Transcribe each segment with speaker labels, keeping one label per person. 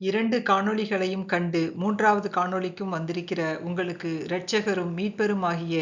Speaker 1: 2 காணொளிகளையும் கண்டு 3வது காணொளிக்கும் வந்திருக்கிற உங்களுக்கு இரட்சகரும் மீட்பருமாகிய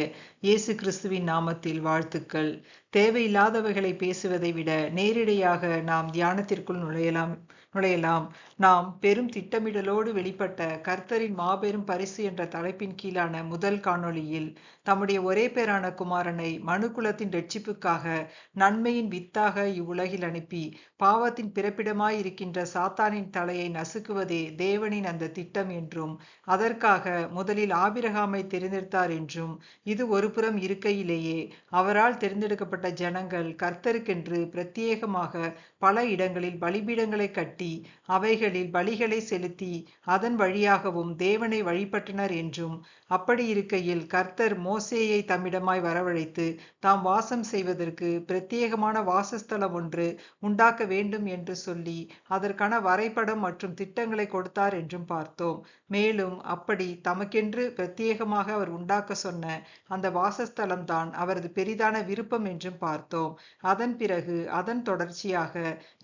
Speaker 1: இயேசு கிறிஸ்துவின் நாமத்தில் வாழ்த்துக்கள். தேவையில்லாதவைகளை பேசுவதை விட நேரிடையாக நாம் தியானத்திற்குள் நுழையலாம். நாம் பெரும் திட்டமிடலோடு வெளிப்பட்ட கர்த்தரின் மாபெரும் பரிசு என்ற தலைப்பின் கீழான முதல் காணொளியில் தம்முடைய ஒரே பேரான குமாரனை மனுக்குலத்தின் இரட்சிப்புக்காக நன்மையின் வித்தாக இவ்வுலகில் அனுப்பி பாவத்தின் பிறப்பிடமாயிருக்கின்ற சாத்தானின் தலையை நசுக்குவதே தேவனின் அந்த திட்டம் என்றும், அதற்காக முதலில் ஆபிரகாமை தெரிந்தெடுத்தார் என்றும், இது ஒருபுறம் இருக்கையிலேயே அவரால் தெரிந்தெடுக்கப்பட்ட ஜனங்கள் கர்த்தருக்கென்று பிரத்தியேகமாக பல இடங்களில் பலிபீடங்களை கட்டி அவைகளில் பலிகளை செலுத்தி அதன் வழியாகவும் தேவனை வழிபட்டனர் என்றும், அப்படி இருக்கையில் கர்த்தர் மோசேயை தம்மிடமாய் வரவழைத்து தாம் வாசம் செய்வதற்கு பிரத்தியேகமான வாசஸ்தலம் ஒன்று உண்டாக்க வேண்டும் என்று சொல்லி அதற்கான வரைபடம் மற்றும் திட்டங்களை கொடுத்தார் என்றும் பார்த்தோம். மேலும் அப்படி தமக்கென்று பிரத்தியேகமாக அவர் உண்டாக்க சொன்ன அந்த வாசஸ்தலம் தான் அவரது பெரிதான விருப்பம் என்றும் பார்த்தோம். அதன் பிறகு அதன் தொடர்ச்சியாக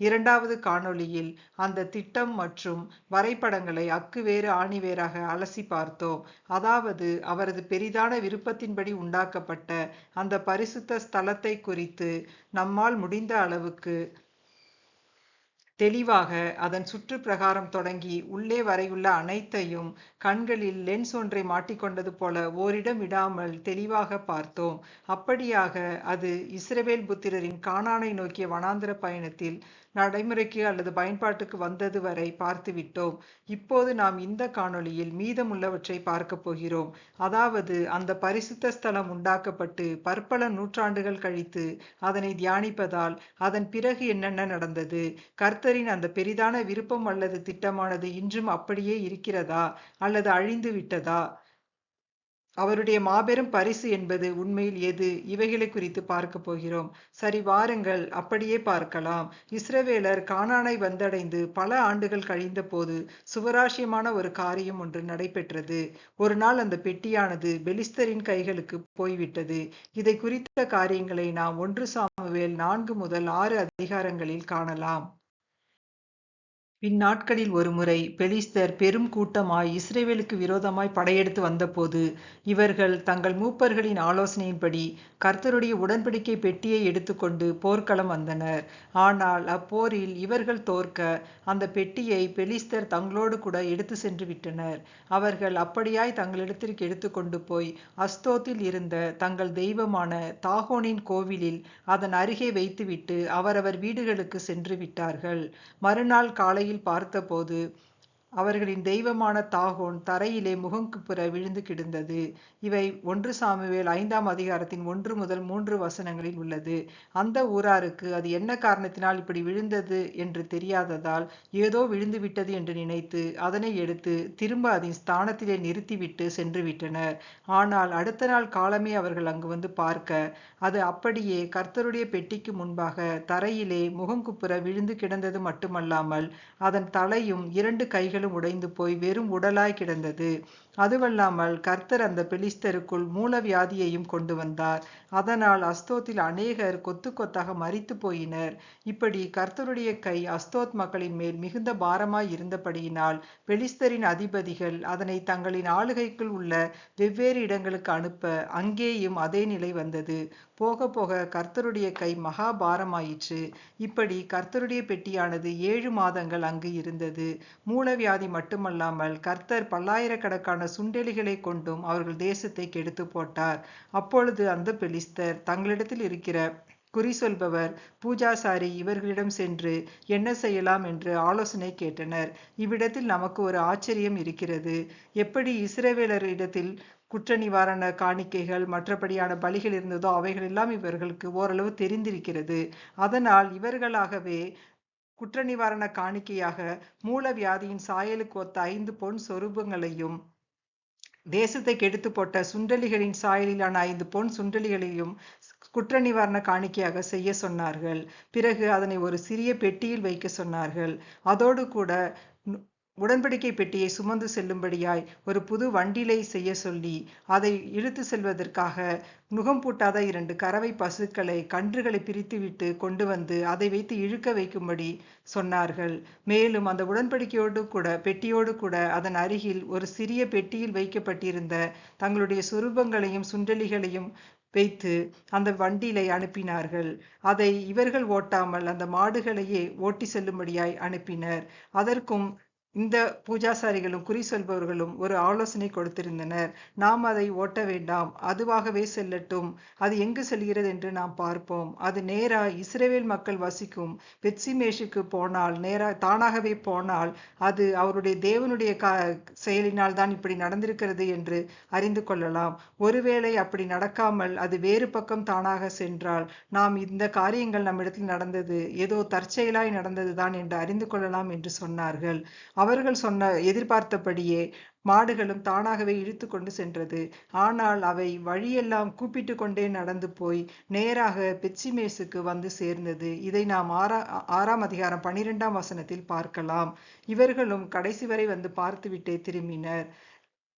Speaker 1: 2வது காணொளியில் அந்த திட்டம் மற்றும் வரைபடங்களை அக்குவேறு ஆணிவேராக அலசி பார்த்தோம். அதாவது அவரது பெரிதான விருப்பத்தின்படி உண்டாக்கப்பட்ட அந்த பரிசுத்த ஸ்தலத்தை குறித்து நம்மால் முடிந்த அளவுக்கு தெளிவாக அதன் சுற்று பிரகாரம் தொடங்கி உள்ளே வரையுள்ள அனைத்தையும் கண்களில் லென்ஸ் ஒன்றை மாட்டிக்கொண்டது போல ஓரிடம் விடாமல் தெளிவாக பார்த்தோம். அப்படியாக அது இஸ்ரவேல் புத்திரரின் கானானை நோக்கிய வனாந்திர பயணத்தில் நடைமுறைக்கு அல்லது பயன்பாட்டுக்கு வந்தது வரை பார்த்துவிட்டோம். இப்போது நாம் இந்த காணொளியில் மீதமுள்ளவற்றை பார்க்க போகிறோம். அதாவது அந்த பரிசுத்த ஸ்தலம் உண்டாக்கப்பட்டு பற்பல நூற்றாண்டுகள் கழித்து அதனை தியானிப்பதால் அதன் பிறகு என்னென்ன நடந்தது, கர்த்தரின் அந்த பெரிதான விருப்பம் அல்லது திட்டமானது இன்றும் அப்படியே இருக்கிறதா அல்லது அழிந்து விட்டதா, அவருடைய மாபெரும் பரிசு என்பது உண்மையில் எது, இவைகளை குறித்து பார்க்க போகிறோம். சரி, வாருங்கள் அப்படியே பார்க்கலாம். இஸ்ரவேலர் கானானை வந்தடைந்து பல ஆண்டுகள் கழிந்த போது சுவராசியமான ஒரு காரியம் ஒன்று நடைபெற்றது. ஒரு நாள் அந்த பெட்டியானது பெலிஸ்தரின் கைகளுக்கு போய்விட்டது. இதை குறித்த காரியங்களை நாம் 1 சாமுவேல் 4 முதல் 6 அதிகாரங்களில் காணலாம். பின்னாட்களில் ஒருமுறை பெலிஸ்தர் பெரும் கூட்டமாய் இஸ்ரவேலுக்கு விரோதமாய் படையெடுத்து வந்தபோது இவர்கள் தங்கள் மூப்பர்களின் ஆலோசனையின்படி கர்த்தருடைய உடன்படிக்கை பெட்டியை எடுத்துக்கொண்டு போர்க்களம் வந்தனர். ஆனால் அப்போரில் இவர்கள் தோற்க அந்த பெட்டியை பெலிஸ்தர் தங்களோடு கூட எடுத்து சென்று விட்டனர். அவர்கள் அப்படியாய் தங்களிடத்திற்கு எடுத்துக்கொண்டு போய் அஸ்தோத்தில் இருந்த தங்கள் தெய்வமான தாகோனின் கோவிலில் அதன் அருகே வைத்துவிட்டு அவரவர் வீடுகளுக்கு சென்று விட்டார்கள். மறுநாள் காலையில் பார்த்தபோது அவர்களின் தெய்வமான தாகோன் தரையிலே முகங்குப்புற விழுந்து கிடந்தது. இவை 1 சாமுவேல் 5ஆம் அதிகாரத்தின் 1 முதல் 3 வசனங்களில் உள்ளது. அந்த ஊராருக்கு அது என்ன காரணத்தினால் இப்படி விழுந்தது என்று தெரியாததால் ஏதோ விழுந்து விட்டது என்று நினைத்து அதனை எடுத்து திரும்ப அதன் ஸ்தானத்திலே நிறுத்திவிட்டு சென்று விட்டனர். ஆனால் அடுத்த நாள் காலமே அவர்கள் அங்கு வந்து பார்க்க அது அப்படியே கர்த்தருடைய பெட்டிக்கு முன்பாக தரையிலே முகங்குப்புற விழுந்து கிடந்தது மட்டுமல்லாமல் அதன் தலையும் 2 கைகளும் உடைந்து போய் வெறும் உடலாய் கிடந்தது. அதுவல்லாமல் கர்த்தர் அந்த பெலிஸ்தருக்குள் மூலவியாதியையும் கொண்டு வந்தார். அதனால் அஸ்தோத்தில் அநேகர் கொத்து கொத்தாக மரித்து போயினர். இப்படி கர்த்தருடைய கை அஸ்தோத் மக்களின் மேல் மிகுந்த பாரமாய் இருந்தபடியினால் பெலிஸ்தரின் அதிபதிகள் அதனை தங்களின் ஆளுகைக்குள் உள்ள வெவ்வேறு இடங்களுக்கு அனுப்ப அங்கேயும் அதே நிலை வந்தது. போக போக கர்த்தருடைய கை மகா பாரமாயிற்று. இப்படி கர்த்தருடைய பெட்டியானது 7 மாதங்கள் அங்கு இருந்தது. மூலவியாதி மட்டுமல்லாமல் கர்த்தர் பல்லாயிரக்கணக்கான சுண்டெலிகளை கொண்டும் அவர்கள் தேசத்தை கெடுத்து போட்டார். அப்பொழுது அந்த பெலிஸ்தர் தங்களிடத்தில் இருக்கிற குறி சொல்பவர் பூஜாசாரி இவர்களிடம் சென்று என்ன செய்யலாம் என்று ஆலோசனை கேட்டனர். இவ்விடத்தில் நமக்கு ஒரு ஆச்சரியம் இருக்கிறது. எப்படி இஸ்ரவேலரிடத்தில் குற்ற நிவாரண காணிக்கைகள் மற்றபடியான பலிகள் இருந்ததோ அவைகளெல்லாம் இவர்களுக்கு ஓரளவு தெரிந்திருக்கிறது. அதனால் இவர்களாகவே குற்ற நிவாரண காணிக்கையாக மூலவியாதியின் சாயலுக்கு ஒத்த 5 பொன் சொரூபங்களையும் தேசத்தை கெடுத்து போட்ட சுண்டலிகளின் சாயலிலான 5 பொன் சுண்டலிகளையும் குற்ற நிவாரண காணிக்கையாக செய்ய சொன்னார்கள். பிறகு அதனை ஒரு சிறிய பெட்டியில் வைக்க சொன்னார்கள். அதோடு கூட உடன்படிக்கை பெட்டியை சுமந்து செல்லும்படியாய் ஒரு புது வண்டிலை செய்ய சொல்லி அதை இழுத்து செல்வதற்காக நுகம் பூட்டாத 2 கறவை பசுக்களை கன்றுகளை பிரித்துவிட்டு கொண்டு வந்து அதை வைத்து இழுக்க வைக்கும்படி சொன்னார்கள். மேலும் அந்த உடன்படிக்கையோடு கூட பெட்டியோடு கூட அதன் அருகில் ஒரு சிறிய பெட்டியில் வைக்கப்பட்டிருந்த தங்களுடைய சுரூபங்களையும் சுண்டெலிகளையும் வைத்து அந்த வண்டிலை அனுப்பினார்கள். அதை இவர்கள் ஓட்டாமல் அந்த மாடுகளையே ஓட்டி செல்லும்படியாய் அனுப்பினர். அதற்கும் இந்த பூஜாசாரிகளும் குறி சொல்பவர்களும் ஒரு ஆலோசனை கொடுத்திருந்தனர். நாம் அதை ஓட்ட வேண்டாம், அதுவாகவே செல்லட்டும். அது எங்கு செல்கிறது என்று நாம் பார்ப்போம். அது நேரா இஸ்ரவேல் மக்கள் வசிக்கும் பெத்சிமேஷுக்கு போனால், தானாகவே போனால் அது அவருடைய தேவனுடைய செயலினால் தான் இப்படி நடந்திருக்கிறது என்று அறிந்து கொள்ளலாம். ஒருவேளை அப்படி நடக்காமல் அது வேறு பக்கம் தானாக சென்றால் நாம் இந்த காரியங்கள் நம்மிடத்தில் நடந்தது ஏதோ தற்செயலாய் நடந்ததுதான் என்று அறிந்து கொள்ளலாம் என்று சொன்னார்கள். அவர்கள் எதிர்பார்த்தபடியே மாடுகளும் தானாகவே இழுத்து கொண்டு சென்றது. ஆனால் அவை வழியெல்லாம் கூப்பிட்டு கொண்டே நடந்து போய் நேராக பெத்சிமேசுக்கு வந்து சேர்ந்தது. இதை நாம் 6ஆம் அதிகாரம் 12ஆம் வசனத்தில் பார்க்கலாம். இவர்களும் கடைசி வரை வந்து பார்த்துவிட்டே திரும்பினர்.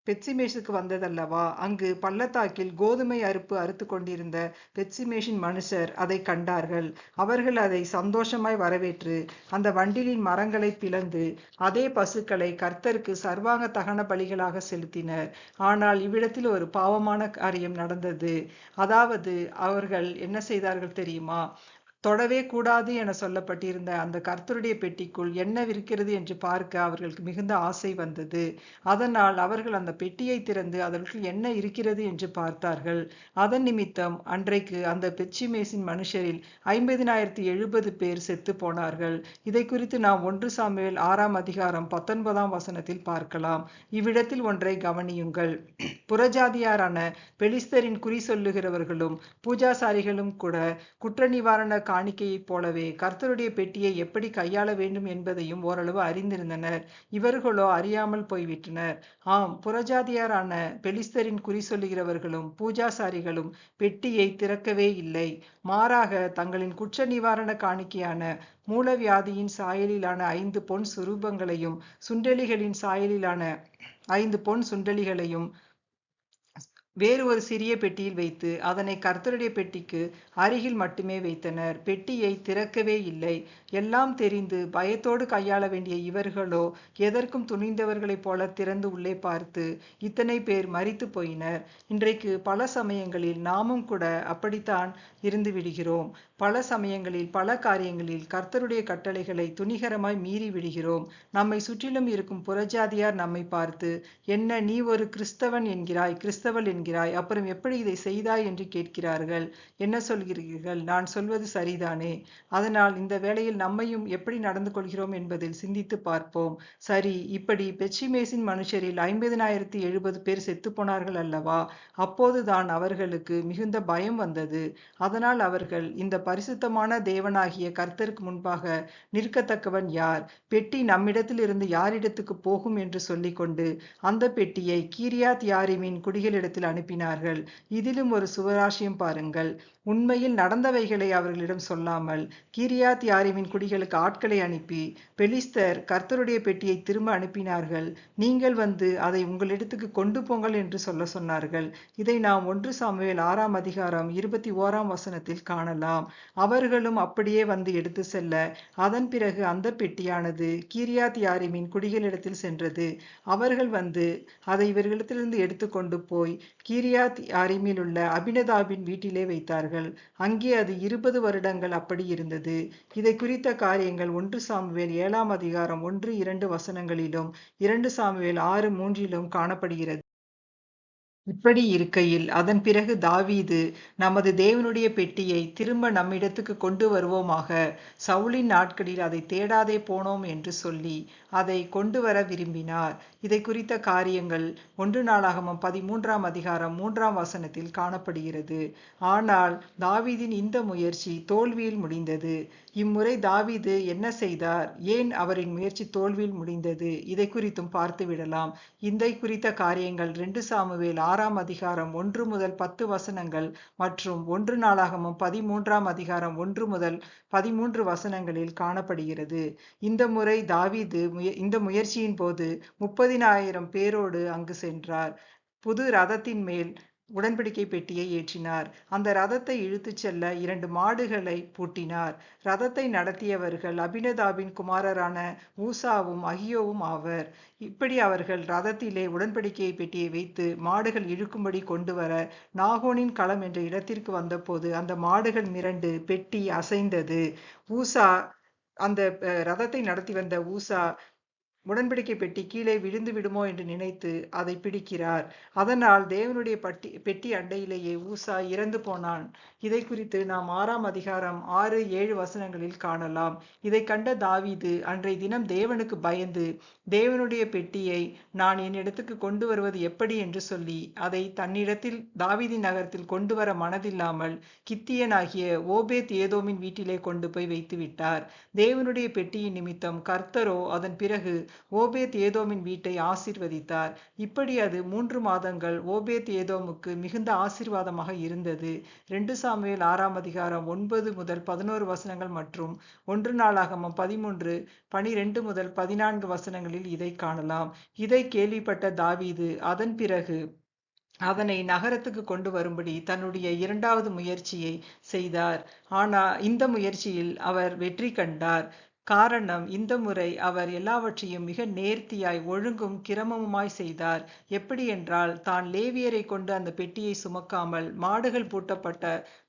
Speaker 1: பெத்சிமேஷுக்கு வந்ததல்லவா? அங்கு பள்ளத்தாக்கில் கோதுமை அறுத்து கொண்டிருந்த பெத்சிமேஷின் மனுஷர் அதை கண்டார்கள். அவர்கள் அதை சந்தோஷமாய் வரவேற்று அந்த வண்டிலின் மரங்களை பிளந்து அதே பசுக்களை கர்த்தருக்கு சர்வாங்க தகன பலிகளாக செலுத்தினர். ஆனால் இவ்விடத்தில் ஒரு பாவமான காரியம் நடந்தது. அதாவது அவர்கள் என்ன செய்தார்கள் தெரியுமா? தொடவே கூடாது என சொல்லப்பட்டிருந்த அந்த கர்த்தருடைய பெட்டிக்குள் என்னவிருக்கிறது என்று பார்க்க அவர்களுக்கு மிகுந்த ஆசை வந்தது. அதனால் அவர்கள் அந்த பெட்டியை திறந்து அதற்குள் என்ன இருக்கிறது என்று பார்த்தார்கள். அதன் நிமித்தம் அன்றைக்கு அந்த பெத்சிமேசின் மனுஷரில் 50,070 பேர் செத்து போனார்கள். இதை குறித்து நாம் 1 சாமுவேல் 6ஆம் அதிகாரம் 19ஆம் வசனத்தில் பார்க்கலாம். இவ்விடத்தில் ஒன்றை கவனியுங்கள். புறஜாதியாரான பெலிஸ்தரின் குறி சொல்லுகிறவர்களும் பூஜாசாரிகளும் கூட குற்ற நிவாரண காணிக்கையைப் போலவே கர்த்தருடைய பெட்டியை எப்படி கையாள வேண்டும் என்பதையும் ஓரளவு அறிந்திருந்தனர். இவர்களோ அறியாமல் போய்விட்டனர். ஆம், புறஜாதியாரான பெலிஸ்தரின் குறி சொல்லுகிறவர்களும் பூஜாசாரிகளும் பெட்டியை திறக்கவே இல்லை. மாறாக தங்களின் குற்ற நிவாரண காணிக்கையான மூலவியாதியின் சாயலிலான 5 பொன் சுரூபங்களையும் சுண்டெலிகளின் சாயலிலான 5 பொன் சுண்டெலிகளையும் வேறு ஒரு சிறிய பெட்டியில் வைத்து அதனை கர்த்தருடைய பெட்டிக்கு அருகில் மட்டுமே வைத்தனர். பெட்டியை திறக்கவே இல்லை. எல்லாம் தெரிந்து பயத்தோடு கையாள வேண்டிய இவர்களோ எதற்கும் துணிந்தவர்களைப் போல திறந்து உள்ளே பார்த்து இத்தனை பேர் மரித்து போயினர். இன்றைக்கு பல சமயங்களில் நாமும் கூட அப்படித்தான் இருந்து விடுகிறோம். பல சமயங்களில் பல காரியங்களில் கர்த்தருடைய கட்டளைகளை துணிகரமாய் மீறி விடுகிறோம். நம்மை சுற்றிலும் இருக்கும் புறஜாதியார் நம்மை பார்த்து, என்ன நீ ஒரு கிறிஸ்தவன் என்கிறாய், கிறிஸ்தவள் என்கிறாய், அப்புறம் எப்படி இதை செய்தாய் என்று கேட்கிறார்கள். என்ன சொல்கிறீர்கள்? நான் சொல்வது சரிதானே? அதனால் இந்த வேளையில் நம்மையும் எப்படி நடந்து கொள்கிறோம் என்பதில் சிந்தித்து பார்ப்போம். சரி, இப்படி பெத்சிமேசின் மனுஷரில் 50,070 பேர் செத்து போனார்கள் அல்லவா? அப்போதுதான் அவர்களுக்கு மிகுந்த பயம் வந்தது. அதனால் அவர்கள், இந்த பரிசுத்தமான தேவனாகிய கர்த்தருக்கு முன்பாக நிற்கத்தக்கவன் யார்? பெட்டி நம்மிடத்தில் இருந்து யாரிடத்துக்கு போகும் என்று சொல்லிக்கொண்டு அந்த பெட்டியை கீரியாத் யாரீமின் குடிகளிடத்தில் அனுப்பினார்கள். இதிலும் ஒரு சுவராசியம் பாருங்கள். உண்மையில் நடந்தவைகளை அவர்களிடம் சொல்லாமல் கீரியாத் யாரீமின் குடிகளுக்கு ஆட்களை அனுப்பி, பெலிஸ்தர் கர்த்தருடைய பெட்டியை திரும்ப அனுப்பினார்கள், நீங்கள் வந்து அதை உங்களிடத்துக்கு கொண்டு போங்கள் என்று சொன்னார்கள். இதை நாம் 1 சாமுவேல் 6ஆம் அதிகாரம் 21ஆம் வசனத்தில் காணலாம். அவர்களும் அப்படியே வந்து எடுத்து செல்ல, அதன் பிறகு அந்த பெட்டியானது கீரியாத் யாரீமின் குடிகளிடத்தில் சென்றது. அவர்கள் வந்து அதை இவர்களிடத்திலிருந்து எடுத்துக்கொண்டு போய் கீரியாத் யாரீமில் உள்ள அபினதாபின் வீட்டிலே வைத்தார்கள். அங்கே அது 20 வருடங்கள் அப்படி இருந்தது. இதை குறித்த காரியங்கள் 1 சாமுவேல் 7ஆம் அதிகாரம் 1-2 வசனங்களிலும் 2 சாமுவேல் 6:3 காணப்படுகிறது. இப்படி இருக்கையில் அதன் பிறகு தாவீது, நமது தேவனுடைய பெட்டியை திரும்ப நம்மிடத்துக்கு கொண்டு வருவோமாக, சவுலின் நாட்களில் அதை தேடாதே போனோம் என்று சொல்லி அதை கொண்டு வர விரும்பினார். இதை குறித்த காரியங்கள் 1 நாளாகமம் 13ஆம் அதிகாரம் 3ஆம் வசனத்தில் காணப்படுகிறது. ஆனால் தாவீதின் இந்த முயற்சி தோல்வியில் முடிந்தது. இம்முறை தாவீது என்ன செய்தார்? ஏன் அவரின் முயற்சி தோல்வியில் முடிந்தது? இதை குறித்தும் பார்த்து விடலாம். இதை குறித்த காரியங்கள் 2 சாமுவேல் 6ஆம் அதிகாரம் 1 முதல் 10 வசனங்கள் மற்றும் 1 நாளாகமம் 13ஆம் அதிகாரம் 1 முதல் 13 வசனங்களில் காணப்படுகிறது. இந்த முறை தாவீது இந்த முயற்சியின் போது 30,000 பேரோடு அங்கு சென்றார். புது ரதத்தின் மேல் உடன்படிக்கை பெட்டியை ஏற்றினார். அந்த ரதத்தை இழுத்துச் செல்ல 2 மாடுகளை பூட்டினார். ரதத்தை நடத்தியவர்கள் அபினதாபின் குமாரரான ஊசாவும் அகியோவும் ஆவர். இப்படி அவர்கள் ரதத்திலே உடன்படிக்கை பெட்டியை வைத்து மாடுகள் இழுக்கும்படி கொண்டு வர நாகோனின் களம் என்ற இடத்திற்கு வந்தபோது அந்த மாடுகள் மிரண்டு பெட்டி அசைந்தது. ஊசா அந்த ரதத்தை நடத்தி வந்த ஊசா உடன்படிக்கை பெட்டி கீழே விழுந்து விடுமோ என்று நினைத்து அதை பிடிக்கிறார். அதனால் தேவனுடைய பெட்டி அண்டையிலேயே ஊசா இறந்து போனான். இதை குறித்து நாம் 6ஆம் அதிகாரம் 6-7 வசனங்களில் காணலாம். இதை கண்ட தாவீது அன்றைய தினம் தேவனுக்கு பயந்து தேவனுடைய பெட்டியை நான் என்னிடத்துக்கு கொண்டு வருவது எப்படி என்று சொல்லி அதை தன்னிடத்தில் தாவீதின் நகரத்தில் கொண்டு வர மனதில்லாமல் கித்தியனாகிய ஓபேத் ஏதோமின் வீட்டிலே கொண்டு போய் வைத்து விட்டார். தேவனுடைய பெட்டியின் நிமித்தம் கர்த்தரோ அதன் பிறகு ஓபேத் ஏதோமின் வீட்டை ஆசீர்வதித்தார். இப்படி அது 3 மாதங்கள் ஓபேத் ஏதோமுக்கு மிகுந்த ஆசீர்வாதமாக இருந்தது. 2 சாமுவேல் 6ஆம் அதிகாரம் 9 முதல் 11 வசனங்கள் மற்றும் 1 நாளாகமம் 13 12 முதல் 14 வசனங்களில் இதை காணலாம். இதை கேள்விப்பட்ட தாவீது அதன் பிறகு அதனை நகரத்துக்கு கொண்டு வரும்படி தன்னுடைய 2வது முயற்சியை செய்தார். ஆனால் இந்த முயற்சியில் அவர் வெற்றி கண்டார். காரணம், இந்த முறை அவர் எல்லாவற்றையும் மிக நேர்த்தியாய் ஒழுங்கும் கிரமமுமாய் செய்தார். எப்படி என்றால், தான் லேவியரை கொண்டு அந்த பெட்டியை சுமக்காமல் மாடுகள் பூட்டப்பட்ட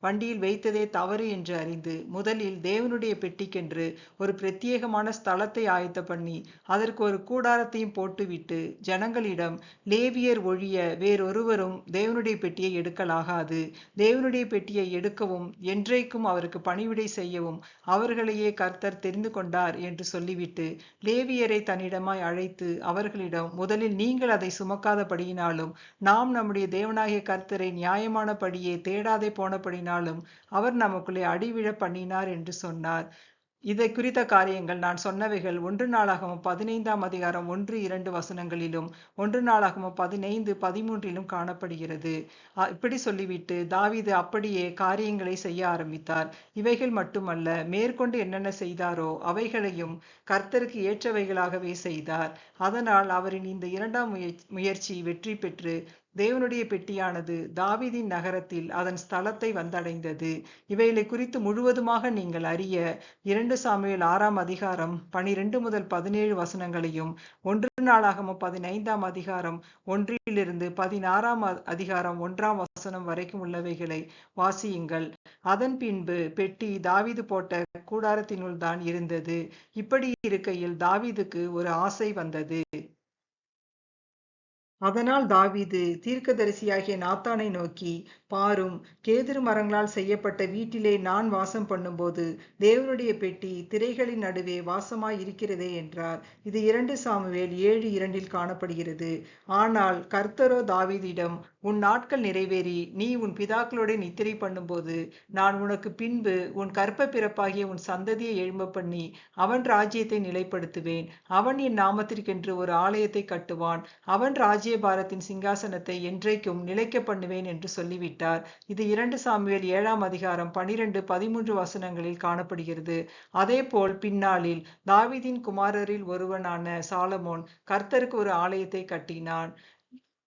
Speaker 1: வண்டியில் வைத்ததே தவறு என்று அறிந்து முதலில் தேவனுடைய பெட்டிக்கென்று ஒரு பிரத்யேகமான ஸ்தலத்தை ஆயத்த பண்ணி அதற்கு ஒரு கூடாரத்தையும் போட்டுவிட்டு ஜனங்களிடம், லேவியர் ஒழிய வேறொருவரும் தேவனுடைய பெட்டியை எடுக்கலாகாது, தேவனுடைய பெட்டியை எடுக்கவும் என்றைக்கும் அவருக்கு பணிவிடை செய்யவும் அவர்களையே கர்த்தர் தெரிந்து கொண்டார் என்று சொல்லிவிட்டு லேவியரை தன்னிடமாய் அழைத்து அவர்களிடம், முதலில் நீங்கள் அதை சுமக்காதபடியினாலும் நாம் நம்முடைய தேவனாகிய கர்த்தரை நியாயமானபடியே தேடாதே போனபடினாலும் அவர் நமக்குள்ளே அடிவிழ பண்ணினார் என்று சொன்னார். இதை குறித்த காரியங்கள் நான் சொன்னவைகள் 1 நாளாகமம் 15ஆம் அதிகாரம் 1-2 வசனங்களிலும் 1 நாளாகமம் 15-13 காணப்படுகிறது. இப்படி சொல்லிவிட்டு தாவீது அப்படியே காரியங்களை செய்ய ஆரம்பித்தார். இவைகள் மட்டுமல்ல, மேற்கொண்டு என்னென்ன செய்தாரோ அவைகளையும் கர்த்தருக்கு ஏற்றவைகளாகவே செய்தார். அதனால் அவரின் இந்த 2ஆம் முயற்சி வெற்றி பெற்று தேவனுடைய பெட்டியானது தாவீதின் நகரத்தில் அதன் ஸ்தலத்தை வந்தடைந்தது. இவைகளை குறித்து முழுவதுமாக நீங்கள் அறிய 2 சாமுவேல் 6ஆம் அதிகாரம் 12 முதல் 17 வசனங்களையும் 1 நாளாகமம் 15ஆம் அதிகாரம் 1-16ஆம் அதிகாரம் 1ஆம் வசனம் வரைக்கும் உள்ளவைகளை வாசியுங்கள். அதன் பின்பு பெட்டி தாவீது போட்ட கூடாரத்தினுள் தான் இருந்தது. இப்படி இருக்கையில் தாவீதுக்கு ஒரு ஆசை வந்தது. அதனால் தாவீது தீர்க்கதரிசியாகிய நாத்தானை நோக்கி, பாரும், கேதுரு மரங்களால் செய்யப்பட்ட வீட்டிலே நான் வாசம் பண்ணும்போது தேவனுடைய பெட்டி திரைகளின் நடுவே வாசமாய் இருக்கிறதே என்றார். இது 2 சாமுவேல் 7:2 காணப்படுகிறது. ஆனால் கர்த்தரோ தாவீதிடம், உன் நாட்கள் நிறைவேறி நீ உன் பிதாக்களோட நித்திரை பண்ணும்போது நான் உனக்கு பின்பு உன் கற்ப பிறப்பாகிய உன் சந்ததியை எழும்ப பண்ணி அவன் ராஜ்யத்தை நிலைப்படுத்துவேன். அவன் என் நாமத்திற்கென்று ஒரு ஆலயத்தை கட்டுவான். அவன் ராஜ்யபாரத்தின் சிங்காசனத்தை என்றைக்கும் நிலைக்க பண்ணுவேன் என்று சொல்லிவிட்டார். இது 2 சாமுவேல் 7ஆம் அதிகாரம் 12-13 வசனங்களில் காணப்படுகிறது. அதேபோல் பின்னாளில் தாவீதின் குமாரரில் ஒருவனான சாலமோன் கர்த்தருக்கு ஒரு ஆலயத்தை கட்டினான்.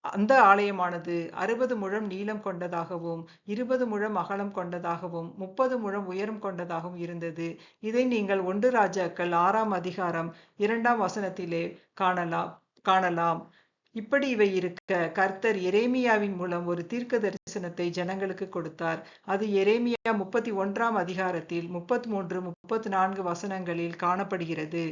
Speaker 1: அந்த ஆலயமானது 60 முழம் நீளம் கொண்டதாகவும் 20 முழம் அகலம் கொண்டதாகவும் 30 முழம் உயரம் கொண்டதாகவும் இருந்தது. இதை நீங்கள் 1 ராஜாக்கள் 6ஆம் அதிகாரம் 2ஆம் வசனத்திலே காணலாம். இப்படி இவை இருக்க கர்த்தர் எரேமியாவின் மூலம் ஒரு தீர்க்க தரிசனத்தை ஜனங்களுக்கு கொடுத்தார். அது எரேமியா 31ஆம் அதிகாரத்தில் 33-34 வசனங்களில் காணப்படுகிறது.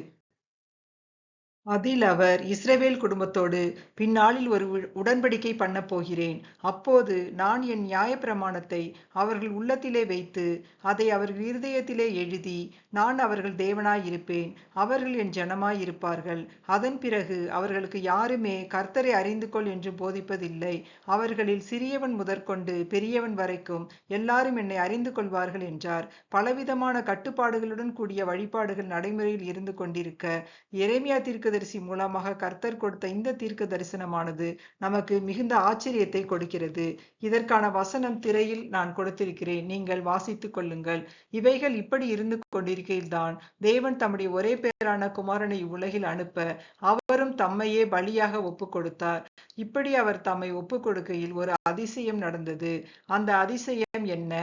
Speaker 1: அதில் அவர் இஸ்ரவேல் குடும்பத்தோடு பின்னாளில் ஒரு உடன்படிக்கை பண்ணப் போகிறேன். அப்போது நான் என் நியாயப்பிரமாணத்தை அவர்கள் உள்ளத்திலே வைத்து அதை அவர்கள் இருதயத்திலே எழுதி நான் அவர்கள் தேவனாய் இருப்பேன். அவர்கள் என் ஜனமாய் இருப்பார்கள். அதன் பிறகு அவர்களுக்கு யாருமே கர்த்தரை அறிந்து கொள் என்று போதிப்பதில்லை. அவர்களில் சிறியவன் முதற்கொண்டு பெரியவன் வரைக்கும் எல்லாரும் என்னை அறிந்து கொள்வார்கள் என்றார். பலவிதமான கட்டுப்பாடுகளுடன் கூடிய வழிபாடுகள் நடைமுறையில் இருந்து கொண்டிருக்க எரேமியா தீர்க்கதரிசி மூலமாக கர்த்தர் கொடுத்த இந்த தீர்க்க தரிசனமானது நமக்கு மிகுந்த ஆச்சரியத்தை கொடுக்கிறது. இதற்கான வசனம் திரையில் நான் கொடுத்திருக்கிறேன், நீங்கள் வாசித்துக் கொள்ளுங்கள். இவைகள் இப்படி இருந்து கொண்டிருக்கையில்தான் தேவன் தம்முடைய ஒரே பேரான குமாரனை இவ்வுலகில் அனுப்ப அவரும் தம்மையே பலியாக ஒப்பு கொடுத்தார். இப்படி அவர் தம்மை ஒப்பு கொடுக்கையில் ஒரு அதிசயம் நடந்தது. அந்த அதிசயம் என்ன?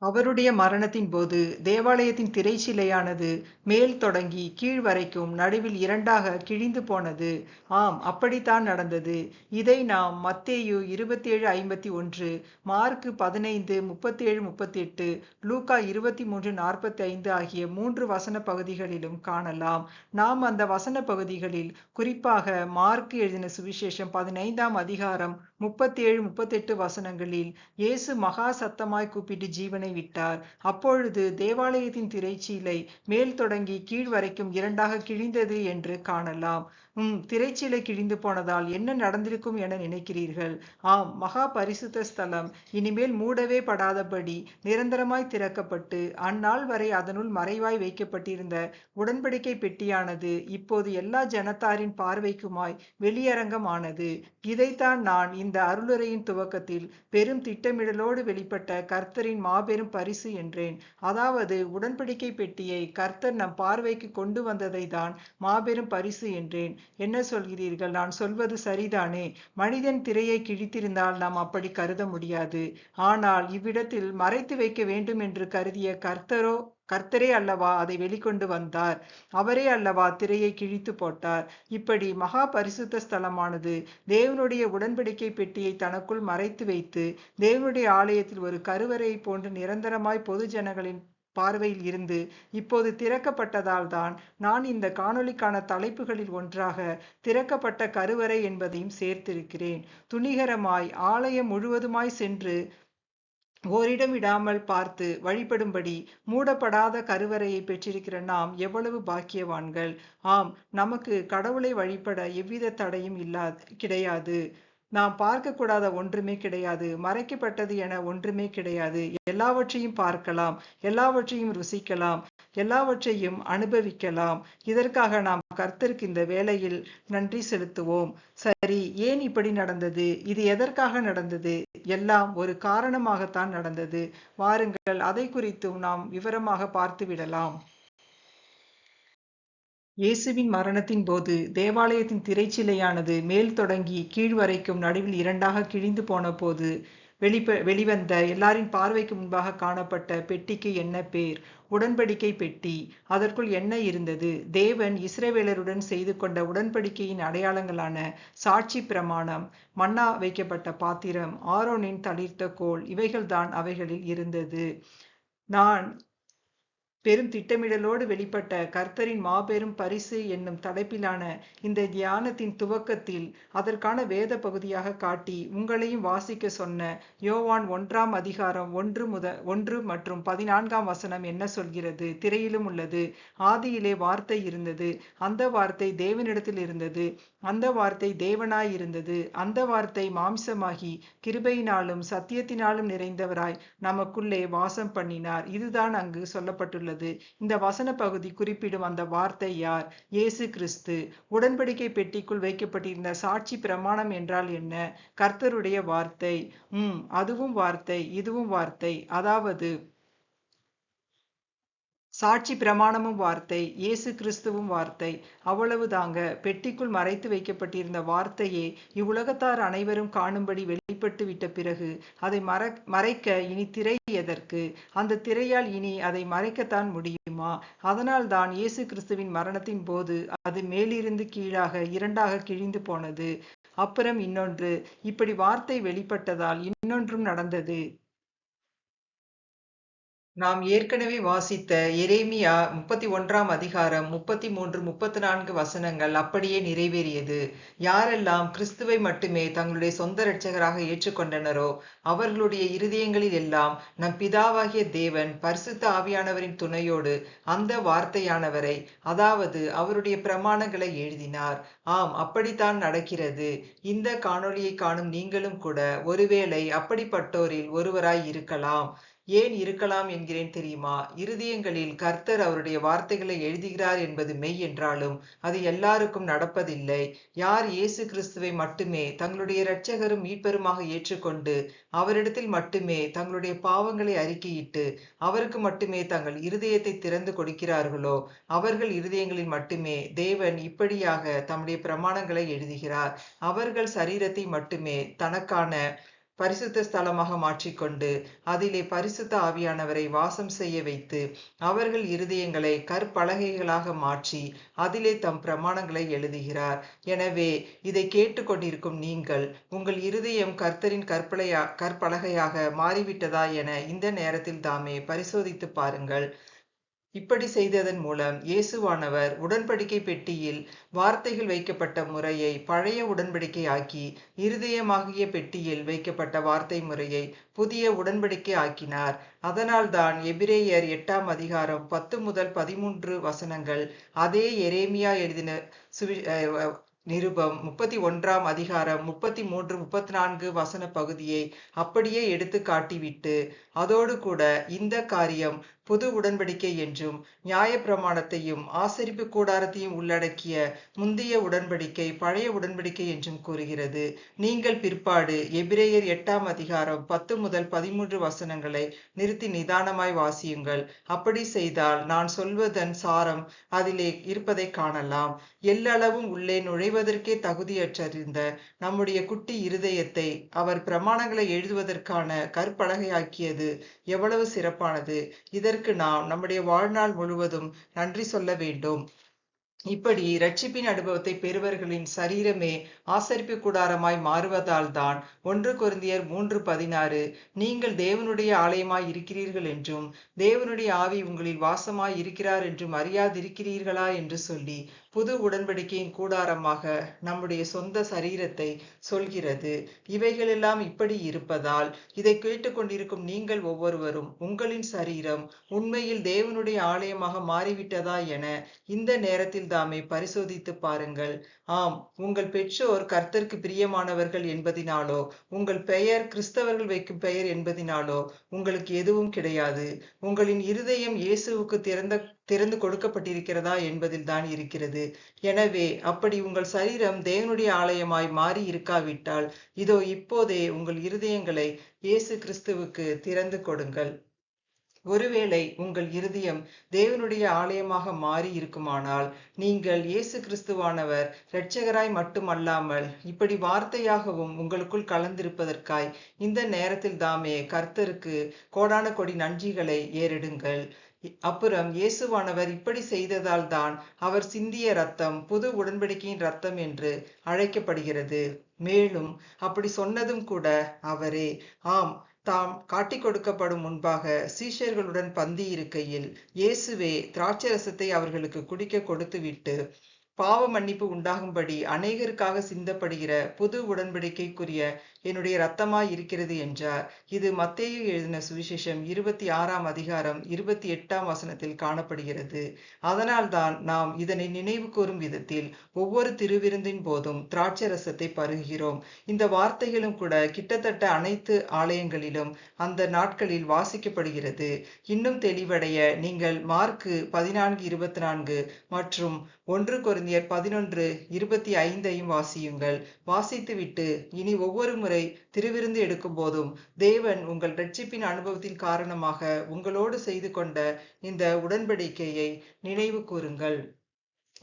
Speaker 1: அவருடைய மரணத்தின் போது தேவாலயத்தின் திரைச்சிலையானது மேல் தொடங்கி கீழ் வரைக்கும் நடுவில் இரண்டாக கிழிந்து போனது. ஆம், அப்படித்தான் நடந்தது. இதை நாம் மத்தேயு 27:51, மார்க்கு 15:37-38, லூக்கா 23:45 ஆகிய 3 வசன பகுதிகளிலும் காணலாம். நாம் அந்த வசன பகுதிகளில் குறிப்பாக மார்க்கு எழுதின சுவிசேஷம் 15ஆம் அதிகாரம் 37-38 வசனங்களில் இயேசு மகா சத்தமாய் கூப்பிட்டு ஜீவனை விட்டார். அப்பொழுது தேவாலயத்தின் திரைச்சீலை மேல் தொடங்கி கீழ் வரைக்கும் இரண்டாக கிழிந்தது என்று காணலாம். திரைச்சீலை கிழிந்து போனதால் என்ன நடந்திருக்கும் என நினைக்கிறீர்கள்? ஆம், மகா பரிசுத்த ஸ்தலம் இனிமேல் மூடவே படாதபடி நிரந்தரமாய் திறக்கப்பட்டு அந்நாள் வரை அதனுள் மறைவாய் வைக்கப்பட்டிருந்த உடன்படிக்கை பெட்டியானது இப்போது எல்லா ஜனத்தாரின் பார்வைக்குமாய் வெளியரங்கம் ஆனது. இதைத்தான் நான் இந்த அருளுரையின் துவக்கத்தில் பெரும் திட்டமிடலோடு வெளிப்பட்ட கர்த்தரின் மாபெரும் பரிசு என்றேன். அதாவது உடன்படிக்கை பெட்டியை கர்த்தர் நம் பார்வைக்கு கொண்டு வந்ததை தான் மாபெரும் பரிசு என்றேன். என்ன சொல்கிறீர்கள்? நான் சொல்வது சரிதானே? மனிதன் திரையை கிழித்திருந்தால் நாம் அப்படி கருத முடியாது. ஆனால் இவ்விடத்தில் மறைத்து வைக்க வேண்டும் என்று கருதிய கர்த்தரே அல்லவா அதை வெளிக்கொண்டு வந்தார். அவரே அல்லவா திரையை கிழித்து போட்டார். இப்படி மகா பரிசுத்த ஸ்தலமானது தேவனுடைய உடன்படிக்கை பெட்டியை தனக்குள் மறைத்து வைத்து தேவனுடைய ஆலயத்தில் ஒரு கருவறையை போன்று நிரந்தரமாய் பொது ஜனங்களின் பார்வையில் இருந்து இப்போது திறக்கப்பட்டதால் தான் நான் இந்த காணொளிக்கான தலைப்புகளில் ஒன்றாக திறக்கப்பட்ட கருவறை என்பதையும் சேர்த்திருக்கிறேன். துணிகரமாய் ஆலயம் முழுவதுமாய் சென்று ஓரிடம் விடாமல் பார்த்து வழிபடும்படி மூடப்படாத கருவறையை பெற்றிருக்கிற நாம் எவ்வளவு பாக்கியவான்கள்! ஆம், நமக்கு கடவுளை வழிபட எவ்வித தடையும் கிடையாது. நாம் பார்க்கக்கூடாத ஒன்றுமே கிடையாது. மறைக்கப்பட்டது என ஒன்றுமே கிடையாது. எல்லாவற்றையும் பார்க்கலாம், எல்லாவற்றையும் ருசிக்கலாம், எல்லாவற்றையும் அனுபவிக்கலாம். இதற்காக நாம் கர்த்தருக்கு இந்த வேளையில் நன்றி செலுத்துவோம். சரி, ஏன் இப்படி நடந்தது? இது எதற்காக நடந்தது? எல்லாம் ஒரு காரணமாகத்தான் நடந்தது. வாருங்கள், அதை குறித்தும் நாம் விவரமாக பார்த்து விடலாம். இயேசுவின் மரணத்தின் போது தேவாலயத்தின் திரைச்சிலையானது மேல் தொடங்கி கீழ் வரைக்கும் நடுவில் இரண்டாக கிழிந்து போன போது வெளிவந்த எல்லாரின் பார்வைக்கு முன்பாக காணப்பட்ட பெட்டிக்கு என்ன பேர்? உடன்படிக்கை பெட்டி. அதற்குள் என்ன இருந்தது? தேவன் இஸ்ரவேலருடன் செய்து கொண்ட உடன்படிக்கையின் அடையாளங்களான சாட்சி பிரமாணம், மன்னா வைக்கப்பட்ட பாத்திரம், ஆரோனின் தளிர்த்த கோல், இவைகள்தான் அவைகளில் இருந்தது. நான் பெரும் திட்டமிடலோடு வெளிப்பட்ட கர்த்தரின் மாபெரும் பரிசு என்னும் தலைப்பிலான இந்த தியானத்தின் துவக்கத்தில் அதற்கான வேத பகுதியாக காட்டி உங்களையும் வாசிக்க சொன்ன யோவான் 1ஆம் அதிகாரம் 1 மற்றும் 14ஆம் வசனம் என்ன சொல்கிறது? திரையிலும் உள்ளது. ஆதியிலே வார்த்தை இருந்தது, அந்த வார்த்தை தேவனிடத்தில் இருந்தது, அந்த வார்த்தை தேவனாய் இருந்தது, அந்த வார்த்தை மாம்சமாகி கிருபையினாலும் சத்தியத்தினாலும் நிறைந்தவராய் நமக்குள்ளே வாசம் பண்ணினார். இதுதான் அங்கு சொல்லப்பட்டுள்ளது. இந்த வசன பகுதி குறிப்பிடும் அந்த வார்த்தை யார்? இயேசு கிறிஸ்து. உடன்படிக்கை பெட்டிக்குள் வைக்கப்பட்டிருந்த சாட்சி பிரமாணம் என்றால் என்ன? கர்த்தருடைய வார்த்தை. அதுவும் வார்த்தை, இதுவும் வார்த்தை. அதாவது சாட்சி பிரமாணமும் வார்த்தை, இயேசு கிறிஸ்துவும் வார்த்தை. அவ்வளவுதாங்க. பெட்டிக்குள் மறைத்து வைக்கப்பட்டிருந்த வார்த்தையே இவ்வுலகத்தார் அனைவரும் காணும்படி வெளிப்பட்டு விட்ட பிறகு அதை மறைக்க இனி திரை எதற்கு? அந்த திரையால் இனி அதை மறைக்கத்தான் முடியுமா? அதனால் தான் இயேசு கிறிஸ்துவின் மரணத்தின் போது அது மேலிருந்து கீழாக இரண்டாக கிழிந்து போனது. அப்புறம் இன்னொன்று, இப்படி வார்த்தை வெளிப்பட்டதால் இன்னொன்றும் நடந்தது. நாம் ஏற்கனவே வாசித்த எரேமியா 31ஆம் அதிகாரம் 33, 34 வசனங்கள் அப்படியே நிறைவேறியது. யாரெல்லாம் கிறிஸ்துவை மட்டுமே தங்களுடைய சொந்த இரட்சகராக ஏற்றுக்கொண்டனரோ அவர்களுடைய இருதயங்களில் எல்லாம் நம் பிதாவாகிய தேவன் பரிசுத்த ஆவியானவரின் துணையோடு அந்த வார்த்தையானவரை, அதாவது அவருடைய பிரமாணங்களை எழுதினார். ஆம், அப்படித்தான் நடக்கிறது. இந்த காணொளியை காணும் நீங்களும் கூட ஒருவேளை அப்படிப்பட்டோரில் ஒருவராய் இருக்கலாம். ஏன் இருக்கலாம் என்கிறேன் தெரியுமா? இருதயங்களில் கர்த்தர் அவருடைய வார்த்தைகளை எழுதுகிறார் என்பது மெய் என்றாலும் அது எல்லாருக்கும் நடப்பதில்லை. யார் இயேசு கிறிஸ்துவை மட்டுமே தங்களுடைய இரட்சகரும் மீட்பருமாக ஏற்றுக்கொண்டு அவரிடத்தில் மட்டுமே தங்களுடைய பாவங்களை அறிக்கையிட்டு அவருக்கு மட்டுமே தங்கள் இருதயத்தை திறந்து கொடுக்கிறார்களோ அவர்கள் இருதயங்களில் மட்டுமே தேவன் இப்படியாக தம்முடைய பிரமாணங்களை எழுதுகிறார். அவர்கள் சரீரத்தை மட்டுமே தனக்கான பரிசுத்த ஸ்தலமாக மாற்றிக்கொண்டு அதிலே பரிசுத்த ஆவியானவரை வாசம் செய்ய வைத்து அவர்கள் இருதயங்களை கற்பலகைகளாக மாற்றி அதிலே தம் பிரமாணங்களை எழுதுகிறார். எனவே இதை கேட்டுக்கொண்டிருக்கும் நீங்கள் உங்கள் இருதயம் கர்த்தரின் கற்பலகையாக மாறிவிட்டதா என இந்த நேரத்தில் தாமே பரிசோதித்து பாருங்கள். இப்படி செய்ததன் மூலம் இயேசுவானவர் உடன்படிக்கை பெட்டியில் வார்த்தைகள் வைக்கப்பட்ட முறையை பழைய உடன்படிக்கை ஆக்கி இருதயமாகிய பெட்டியில் வைக்கப்பட்ட வார்த்தை முறையை புதிய உடன்படிக்கை ஆக்கினார். அதனால்தான் எபிரேயர் 8ஆம் அதிகாரம் 10 முதல் 13 வசனங்கள் அதே எரேமியா எழுதின நிருபம் 31ஆம் அதிகாரம் 33, 34 வசன பகுதியை அப்படியே எடுத்து காட்டிவிட்டு அதோடு கூட இந்த காரியம் புது உடன்படிக்கை என்றும் நியாயப்பிரமாணத்தையும் ஆசரிப்பு கூடாரத்தையும் உள்ளடக்கிய முந்தைய உடன்படிக்கை பழைய உடன்படிக்கை என்றும் கூறுகிறது. நீங்கள் பிற்பாடு எபிரேயர் 8ஆம் அதிகாரம் 10 முதல் 13 வசனங்களை நிறுத்தி நிதானமாய் வாசியுங்கள். அப்படி செய்தால் நான் சொல்வதன் சாரம் அதிலே இருப்பதை காணலாம். எல்லளவும் உள்ளே நுழைவதற்கே தகுதியற்றிருந்த நம்முடைய குட்டி இருதயத்தை அவர் பிரமாணங்களை எழுதுவதற்கான கற்பலகையாக்கியது எவ்வளவு சிறப்பானது! இதற்கு நாம் நம்முடைய வாழ்நாள் முழுவதும் நன்றி சொல்ல வேண்டும். இப்படி இரட்சிப்பின் அனுபவத்தை பெறுவர்களின் சரீரமே ஆசரிப்பு கூடாரமாய் மாறுவதால் தான் 1 கொரிந்தியர் 3:16 நீங்கள் தேவனுடைய ஆலயமாய் இருக்கிறீர்கள் என்றும் தேவனுடைய ஆவி உங்களில் வாசமாய் இருக்கிறார் என்றும் அறியாதிருக்கிறீர்களா என்று சொல்லி புது உடன்படிக்கையின் கூடாரமாக நம்முடைய சொந்த சரீரத்தை சொல்கிறது. இவைகளெல்லாம் இப்படி இருப்பதால் இதை கேட்டுக்கொண்டிருக்கும் நீங்கள் ஒவ்வொருவரும் உங்களின் சரீரம் உண்மையில் தேவனுடைய ஆலயமாக மாறிவிட்டதா என இந்த நேரத்தில் தாமே பரிசோதித்து பாருங்கள். ஆம், உங்கள் பெற்றோர் கர்த்தருக்கு பிரியமானவர்கள் என்பதினாலோ உங்கள் பெயர் கிறிஸ்தவர்கள் வைக்கும் பெயர் என்பதினாலோ உங்களுக்கு எதுவும் கிடையாது. உங்களின் இருதயம் இயேசுவுக்கு திறந்து கொடுக்கப்பட்டிருக்கிறதா என்பதில் தான் இருக்கிறது. எனவே அப்படி உங்கள் சரீரம் தேவனுடைய ஆலயமாய் மாறி இருக்காவிட்டால் இதோ இப்போதே உங்கள் இருதயங்களை இயேசு கிறிஸ்துவுக்கு திறந்து கொடுங்கள். ஒருவேளை உங்கள் இருதயம் தேவனுடைய ஆலயமாக மாறி இருக்குமானால் நீங்கள் இயேசு கிறிஸ்துவானவர் இரட்சகராய் மட்டுமல்லாமல் இப்படி வார்த்தையாகவும் உங்களுக்குள் கலந்திருப்பதற்காய் இந்த நேரத்தில் தாமே கர்த்தருக்கு கோடான கொடி நன்றிகளை ஏறெடுங்கள். அப்புறம் இயேசுவானவர் இப்படி செய்ததால் தான் அவர் சிந்திய இரத்தம் புது உடன்படிக்கையின் இரத்தம் என்று அழைக்கப்படுகிறது. மேலும் அப்படி சொன்னதும் கூட அவரே. ஆம், தாம் காட்டிக் கொடுக்கப்படும் முன்பாக சீஷர்களுடன் பந்தி இருக்கையில் இயேசுவே திராட்சரசத்தை அவர்களுக்கு குடிக்க கொடுத்துவிட்டு பாவ மன்னிப்பு உண்டாகும்படி அநேகருக்காக சிந்தப்படுகிற புது உடன்படிக்கைக்குரிய என்னுடைய இரத்தமாய் இருக்கிறது என்றார். இது மத்தேயு எழுதின சுவிசேஷம் 26ஆம் அதிகாரம் 28ஆம் வசனத்தில் காணப்படுகிறது. அதனால்தான் நாம் இதனை நினைவு கூறும் விதத்தில் ஒவ்வொரு திருவிருந்தின் போதும் திராட்சரசத்தை பருகுகிறோம். இந்த வார்த்தைகளும் கூட கிட்டத்தட்ட அனைத்து ஆலயங்களிலும் அந்த நாட்களில் வாசிக்கப்படுகிறது. இன்னும் தெளிவடைய நீங்கள் மார்க்கு 14:24 மற்றும் 1 கொரிந்தியர் 11:25 வாசியுங்கள். வாசித்துவிட்டு இனி ஒவ்வொரு முறை திருவிருந்து எடுக்கும் போதும் தேவன் உங்கள் இரட்சிப்பின் அனுபவத்தின் காரணமாக உங்களோடு செய்து கொண்ட இந்த உடன்படிக்கையை நினைவு கூறுங்கள்.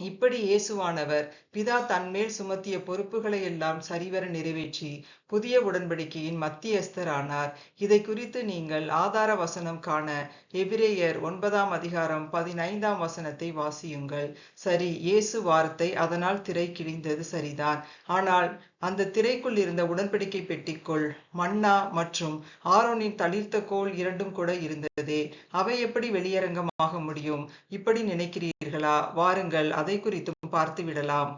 Speaker 1: இப்படி இயேசுவானவர் பிதா தன்மேல் சுமத்திய பொறுப்புகளை எல்லாம் சரிவர நிறைவேற்றி புதிய உடன்படிக்கையின் மத்தியஸ்தர் ஆனார். இதை குறித்து நீங்கள் ஆதார வசனம் காண எபிரேயர் 9 அதிகாரம் 15 வாசியுங்கள். சரி, இயேசு வார்த்தை, அதனால் திரை கிழிந்தது சரிதான். ஆனால் அந்த திரைக்குள் இருந்த உடன்படிக்கை பெட்டிக்குள் மன்னா மற்றும் ஆரோனின் தளிர்த்த கோல் இரண்டும் கூட இருந்ததே, அவை எப்படி வெளியரங்கமாக முடியும்? இப்படி நினைக்கிறீர்களா? வாருங்கள், அதை குறித்தும் பார்த்து விடலாம்.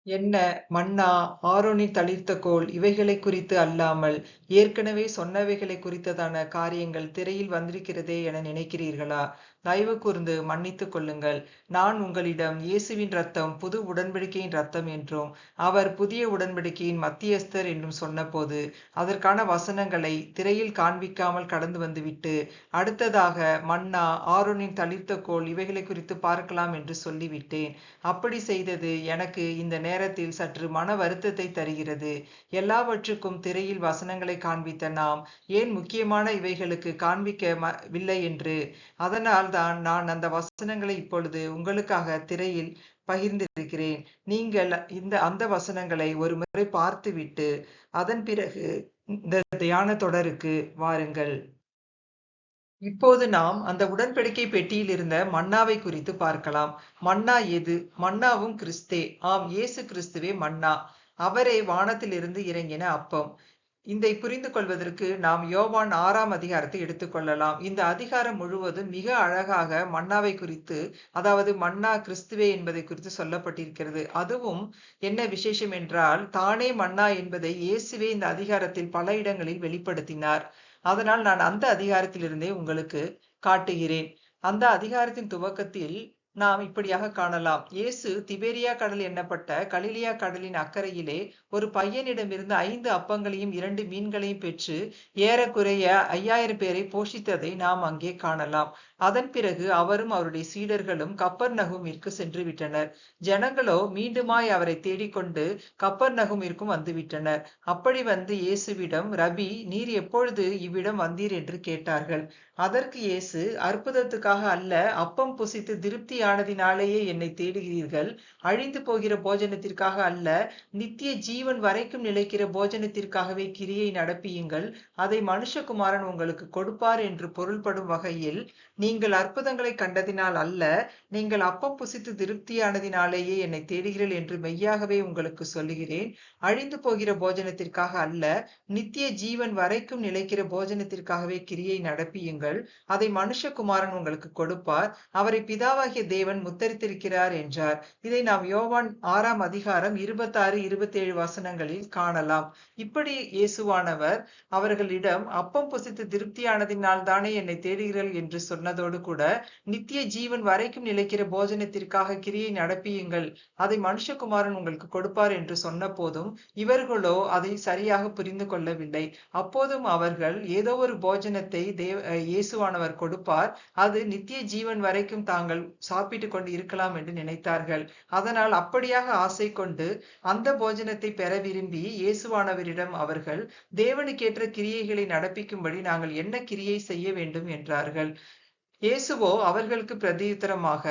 Speaker 1: என்ன, மன்னா, ஆரோனின் தளிர்த்த கோல் இவைகளை குறித்து அல்லாமல் ஏற்கனவே சொன்னவைகளை குறித்ததான காரியங்கள் திரையில் வந்திருக்கிறதே என நினைக்கிறீர்களா? தயவு கூர்ந்து மன்னித்துக் கொள்ளுங்கள். நான் உங்களிடம் இயேசுவின் ரத்தம் புது உடன்படிக்கையின் ரத்தம் என்றும் அவர் புதிய உடன்படிக்கையின் மத்தியஸ்தர் என்றும் சொன்னபோது அதற்கான வசனங்களை திரையில் காண்பிக்காமல் கடந்து வந்துவிட்டு அடுத்ததாக மன்னா, ஆரோனின் தளிர்த்த கோல் இவைகளை குறித்து பார்க்கலாம் என்று சொல்லிவிட்டேன். அப்படி செய்தது எனக்கு இந்த நேரத்தில் சற்று மன வருத்தத்தை தருகிறது. எல்லாவற்றுக்கும் திரையில் வசனங்களை காண்பித்த நாம் ஏன் முக்கியமான இவைகளுக்கு காண்பிக்கவில்லை என்று. அதனால் தான் நான் அந்த வசனங்களை இப்பொழுது உங்களுக்காக திரையில் பகிர்ந்திருக்கிறேன். நீங்கள் அந்த வசனங்களை ஒரு முறை பார்த்துவிட்டு அதன் பிறகு இந்த தியான தொடருக்கு வாருங்கள். இப்போது நாம் அந்த உடன்படிக்கை பெட்டியில் இருந்த மன்னாவை குறித்து பார்க்கலாம். மன்னா எது? மன்னாவும் கிறிஸ்தே. ஆம், இயேசு கிறிஸ்துவே மன்னா. அவரே வானத்திலிருந்து இறங்கின அப்பம். இதை புரிந்து கொள்வதற்கு நாம் யோவான் 6 அதிகாரத்தை எடுத்துக்கொள்ளலாம். இந்த அதிகாரம் முழுவதும் மிக அழகாக மன்னாவை குறித்து, அதாவது மன்னா கிறிஸ்துவே என்பதை குறித்து சொல்லப்பட்டிருக்கிறது. அதுவும் என்ன விசேஷம் என்றால், தானே மன்னா என்பதை இயேசுவே இந்த அதிகாரத்தில் பல இடங்களில் வெளிப்படுத்தினார். அதனால் நான் அந்த அதிகாரத்திலிருந்தே உங்களுக்கு காட்டுகிறேன். அந்த அதிகாரத்தின் துவக்கத்தில் நாம் இப்படியாக காணலாம். இயேசு திபேரியா கடல் எண்ணப்பட்ட கலிலியா கடலின் அக்கறையிலே ஒரு பையனிடமிருந்து 5 அப்பங்களையும் 2 மீன்களையும் பெற்று ஏறக்குறைய 5000 பேரை போஷித்ததை நாம் அங்கே காணலாம். அதன் பிறகு அவரும் அவருடைய சீடர்களும் கப்பர்நகூமிற்கு சென்று விட்டனர். ஜனங்களோ மீண்டுமாய் அவரை தேடிக்கொண்டு கப்பர்நகூமிற்கும் வந்துவிட்டனர். அப்படி வந்து இயேசுவிடம், ரபி, நீர் எப்பொழுது இவ்விடம் வந்தீர் என்று கேட்டார்கள். அதற்கு இயேசு, அற்புதத்துக்காக அல்ல, அப்பம் புசித்து திருப்தியானதினாலேயே என்னை தேடுகிறீர்கள். அழிந்து போகிற போஜனத்திற்காக அல்ல, நித்திய ஜீவன் வரைக்கும் நிலைக்கிற போஜனத்திற்காகவே கிரியை நடப்பியுங்கள். அதை மனுஷகுமாரன் உங்களுக்கு கொடுப்பார் என்று பொருள்படும் வகையில், நீங்கள் அற்புதங்களை கண்டதினால் அல்ல, நீங்கள் அப்பம் புசித்து திருப்தியானதினாலேயே என்னை தேடுகிறீர்கள் என்று மெய்யாகவே உங்களுக்கு சொல்லுகிறேன். அழிந்து போகிற போஜனத்திற்காக அல்ல, நித்திய ஜீவன் வரைக்கும் நிலைக்கிற போஜனத்திற்காகவே கிரியை நடப்பியுங்கள். அதை மனுஷகுமாரன் உங்களுக்கு கொடுப்பார். அவரை பிதாவாகிய தேவன் முத்தரித்திருக்கிறார் என்றார். இதை நாம் யோவான் 6 அதிகாரம் 26, 27 வசனங்களில் காணலாம். இப்படி இயேசுவானவர் அவர்களிடம் அப்பம் புசித்து திருப்தியானதினால் தானே என்னை தேடுகிறீர்கள் என்று சொன்னதோடு கூட, நித்திய ஜீவன் வரைக்கும் நிலைக்கிற போஜனத்திற்காக கிரியை நடப்பியுங்கள், அதை மனுஷகுமாரன் உங்களுக்கு கொடுப்பார் என்று சொன்ன போதும் இவர்களோ அதை சரியாக புரிந்து கொள்ளவில்லை. அப்போதும் அவர்கள் ஏதோ ஒரு போஜனத்தை இயேசுவானவர் கொடுப்பார், அது நித்திய ஜீவன் வரைக்கும் தாங்கள் சாப்பிட்டு கொண்டு இருக்கலாம் என்று நினைத்தார்கள். அதனால் அப்படியாக ஆசை கொண்டு அந்த போஜனத்தை பெற விரும்பி இயேசுவானவரிடம் அவர்கள், தேவனுக்கேற்ற கிரியைகளை நடப்பிக்கும்படி நாங்கள் என்ன கிரியை செய்ய வேண்டும் என்றார்கள். இயேசுவோ அவர்களுக்கு பிரதியுத்தரமாக,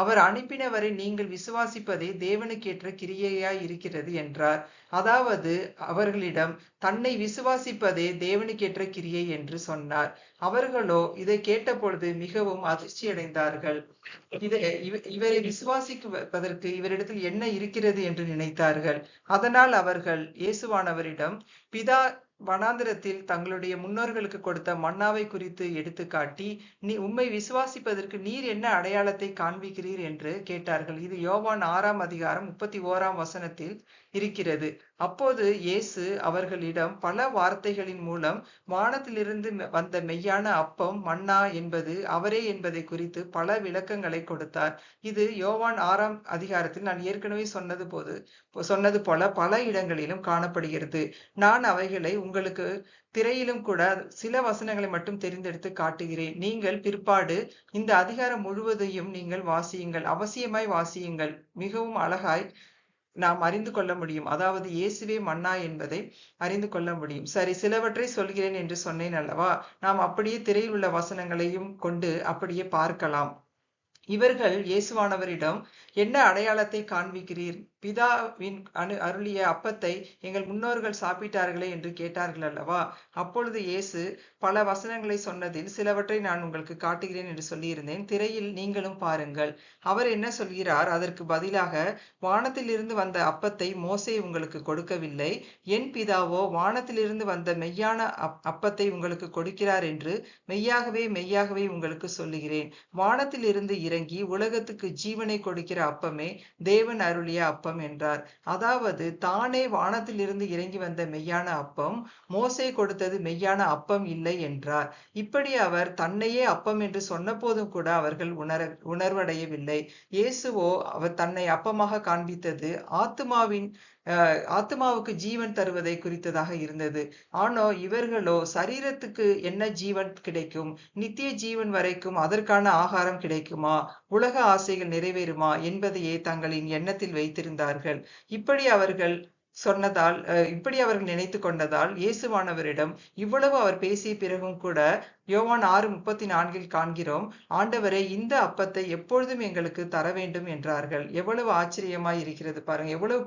Speaker 1: அவர் அனுப்பினவரை நீங்கள் விசுவாசிப்பதே தேவனுக்கேற்ற கிரியையாய் இருக்கிறது என்றார். அதாவது அவர்களிடம் தன்னை விசுவாசிப்பதே தேவனுக்கேற்ற கிரியை என்று சொன்னார். அவர்களோ இதை கேட்டபொழுது மிகவும் அதிர்ச்சி அடைந்தார்கள். இவரை விசுவாசிப்பதற்கு இவரிடத்தில் என்ன இருக்கிறது என்று நினைத்தார்கள். அதனால் அவர்கள் இயேசுவானவரிடம் பிதா வனாந்திரத்தில் தங்களுடைய முன்னோர்களுக்கு கொடுத்த மன்னாவை குறித்து எடுத்து காட்டி, உம்மை விசுவாசிப்பதற்கு நீர் என்ன அடையாளத்தை காண்பிக்கிறீர் என்று கேட்டார்கள். இது யோவான் 6 அதிகாரம் 31 வசனத்தில் இருக்கிறது. அப்போது இயேசு அவர்களிடம் பல வார்த்தைகளின் மூலம் வானத்திலிருந்து வந்த மெய்யான அப்பம் மன்னா என்பது அவரே என்பதை குறித்து பல விளக்கங்களை கொடுத்தார். இது யோவான் 6 அதிகாரத்தில் நான் ஏற்கனவே சொன்னது போல பல இடங்களிலும் காணப்படுகிறது. நான் அவைகளை உங்களுக்கு திரையிலும் கூட சில வசனங்களை மட்டும் தெரிந்தெடுத்து காட்டுகிறேன். நீங்கள் பிற்பாடு இந்த அதிகாரம் முழுவதையும் நீங்கள் வாசியுங்கள், அவசியமாய் வாசியுங்கள். மிகவும் அழகாய் நாம் அறிந்து கொள்ள முடியும். அதாவது இயேசுவே மன்னா என்பதை அறிந்து கொள்ள முடியும். சரி, சிலவற்றை சொல்கிறேன் என்று சொன்னேன் அல்லவா? நாம் அப்படியே திரையில் உள்ள வசனங்களையும் கொண்டு அப்படியே பார்க்கலாம். இவர்கள் இயேசுவானவரிடம், என்ன அடையாளத்தை காண்பிக்கிறீர்? பிதாவின் அருளிய அப்பத்தை எங்கள் முன்னோர்கள் சாப்பிட்டார்களே என்று கேட்டார்கள் அல்லவா? அப்பொழுது இயேசு பல வசனங்களை சொன்னதில் சிலவற்றை நான் உங்களுக்கு காட்டுகிறேன் என்று சொல்லியிருந்தேன். திரையில் நீங்களும் பாருங்கள். அவர் என்ன சொல்கிறார்? அதற்கு பதிலாக, வானத்திலிருந்து வந்த அப்பத்தை மோசே உங்களுக்கு கொடுக்கவில்லை. என் பிதாவோ வானத்திலிருந்து வந்த மெய்யான அப்பத்தை உங்களுக்கு கொடுக்கிறார் என்று மெய்யாகவே மெய்யாகவே உங்களுக்கு சொல்லுகிறேன். வானத்திலிருந்து இறங்கி உலகத்துக்கு ஜீவனை கொடுக்கிற அப்பமே தேவன் அருளிய அப்பம் என்றார். அதாவது தானே வானத்திலிருந்து இறங்கி வந்த மெய்யான அப்பம், மோசே கொடுத்தது மெய்யான அப்பம் இல்லை என்றார். இப்படி அவர் தன்னையே அப்பம் என்று சொன்ன போதும் கூட அவர்கள் உணர்வடையவில்லை. இயேசுவோ அவர் தன்னை அப்பமாக காண்பித்தது ஆத்துமாவுக்கு ஜீவன் தருவதை குறித்ததாக இருந்தது. ஆனோ இவர்களோ, சரீரத்துக்கு என்ன ஜீவன் கிடைக்கும்? நித்திய ஜீவன் வரைக்கும் அதற்கான ஆகாரம் கிடைக்குமா? உலக ஆசைகள் நிறைவேறுமா என்பதையே தங்களின் எண்ணத்தில் வைத்திருந்தார்கள். இப்படி அவர்கள் நினைத்து கொண்டதால் இயேசுவானவரிடம் இவ்வளவு அவர் பேசிய பிறகும் கூட யோவான் 6:34 காண்கிறோம், ஆண்டவரே, இந்த அப்பத்தை எப்பொழுதும் எங்களுக்கு தர வேண்டும் என்றார்கள். எவ்வளவு ஆச்சரியமாய் இருக்கிறது பாருங்கள், எவ்வளவு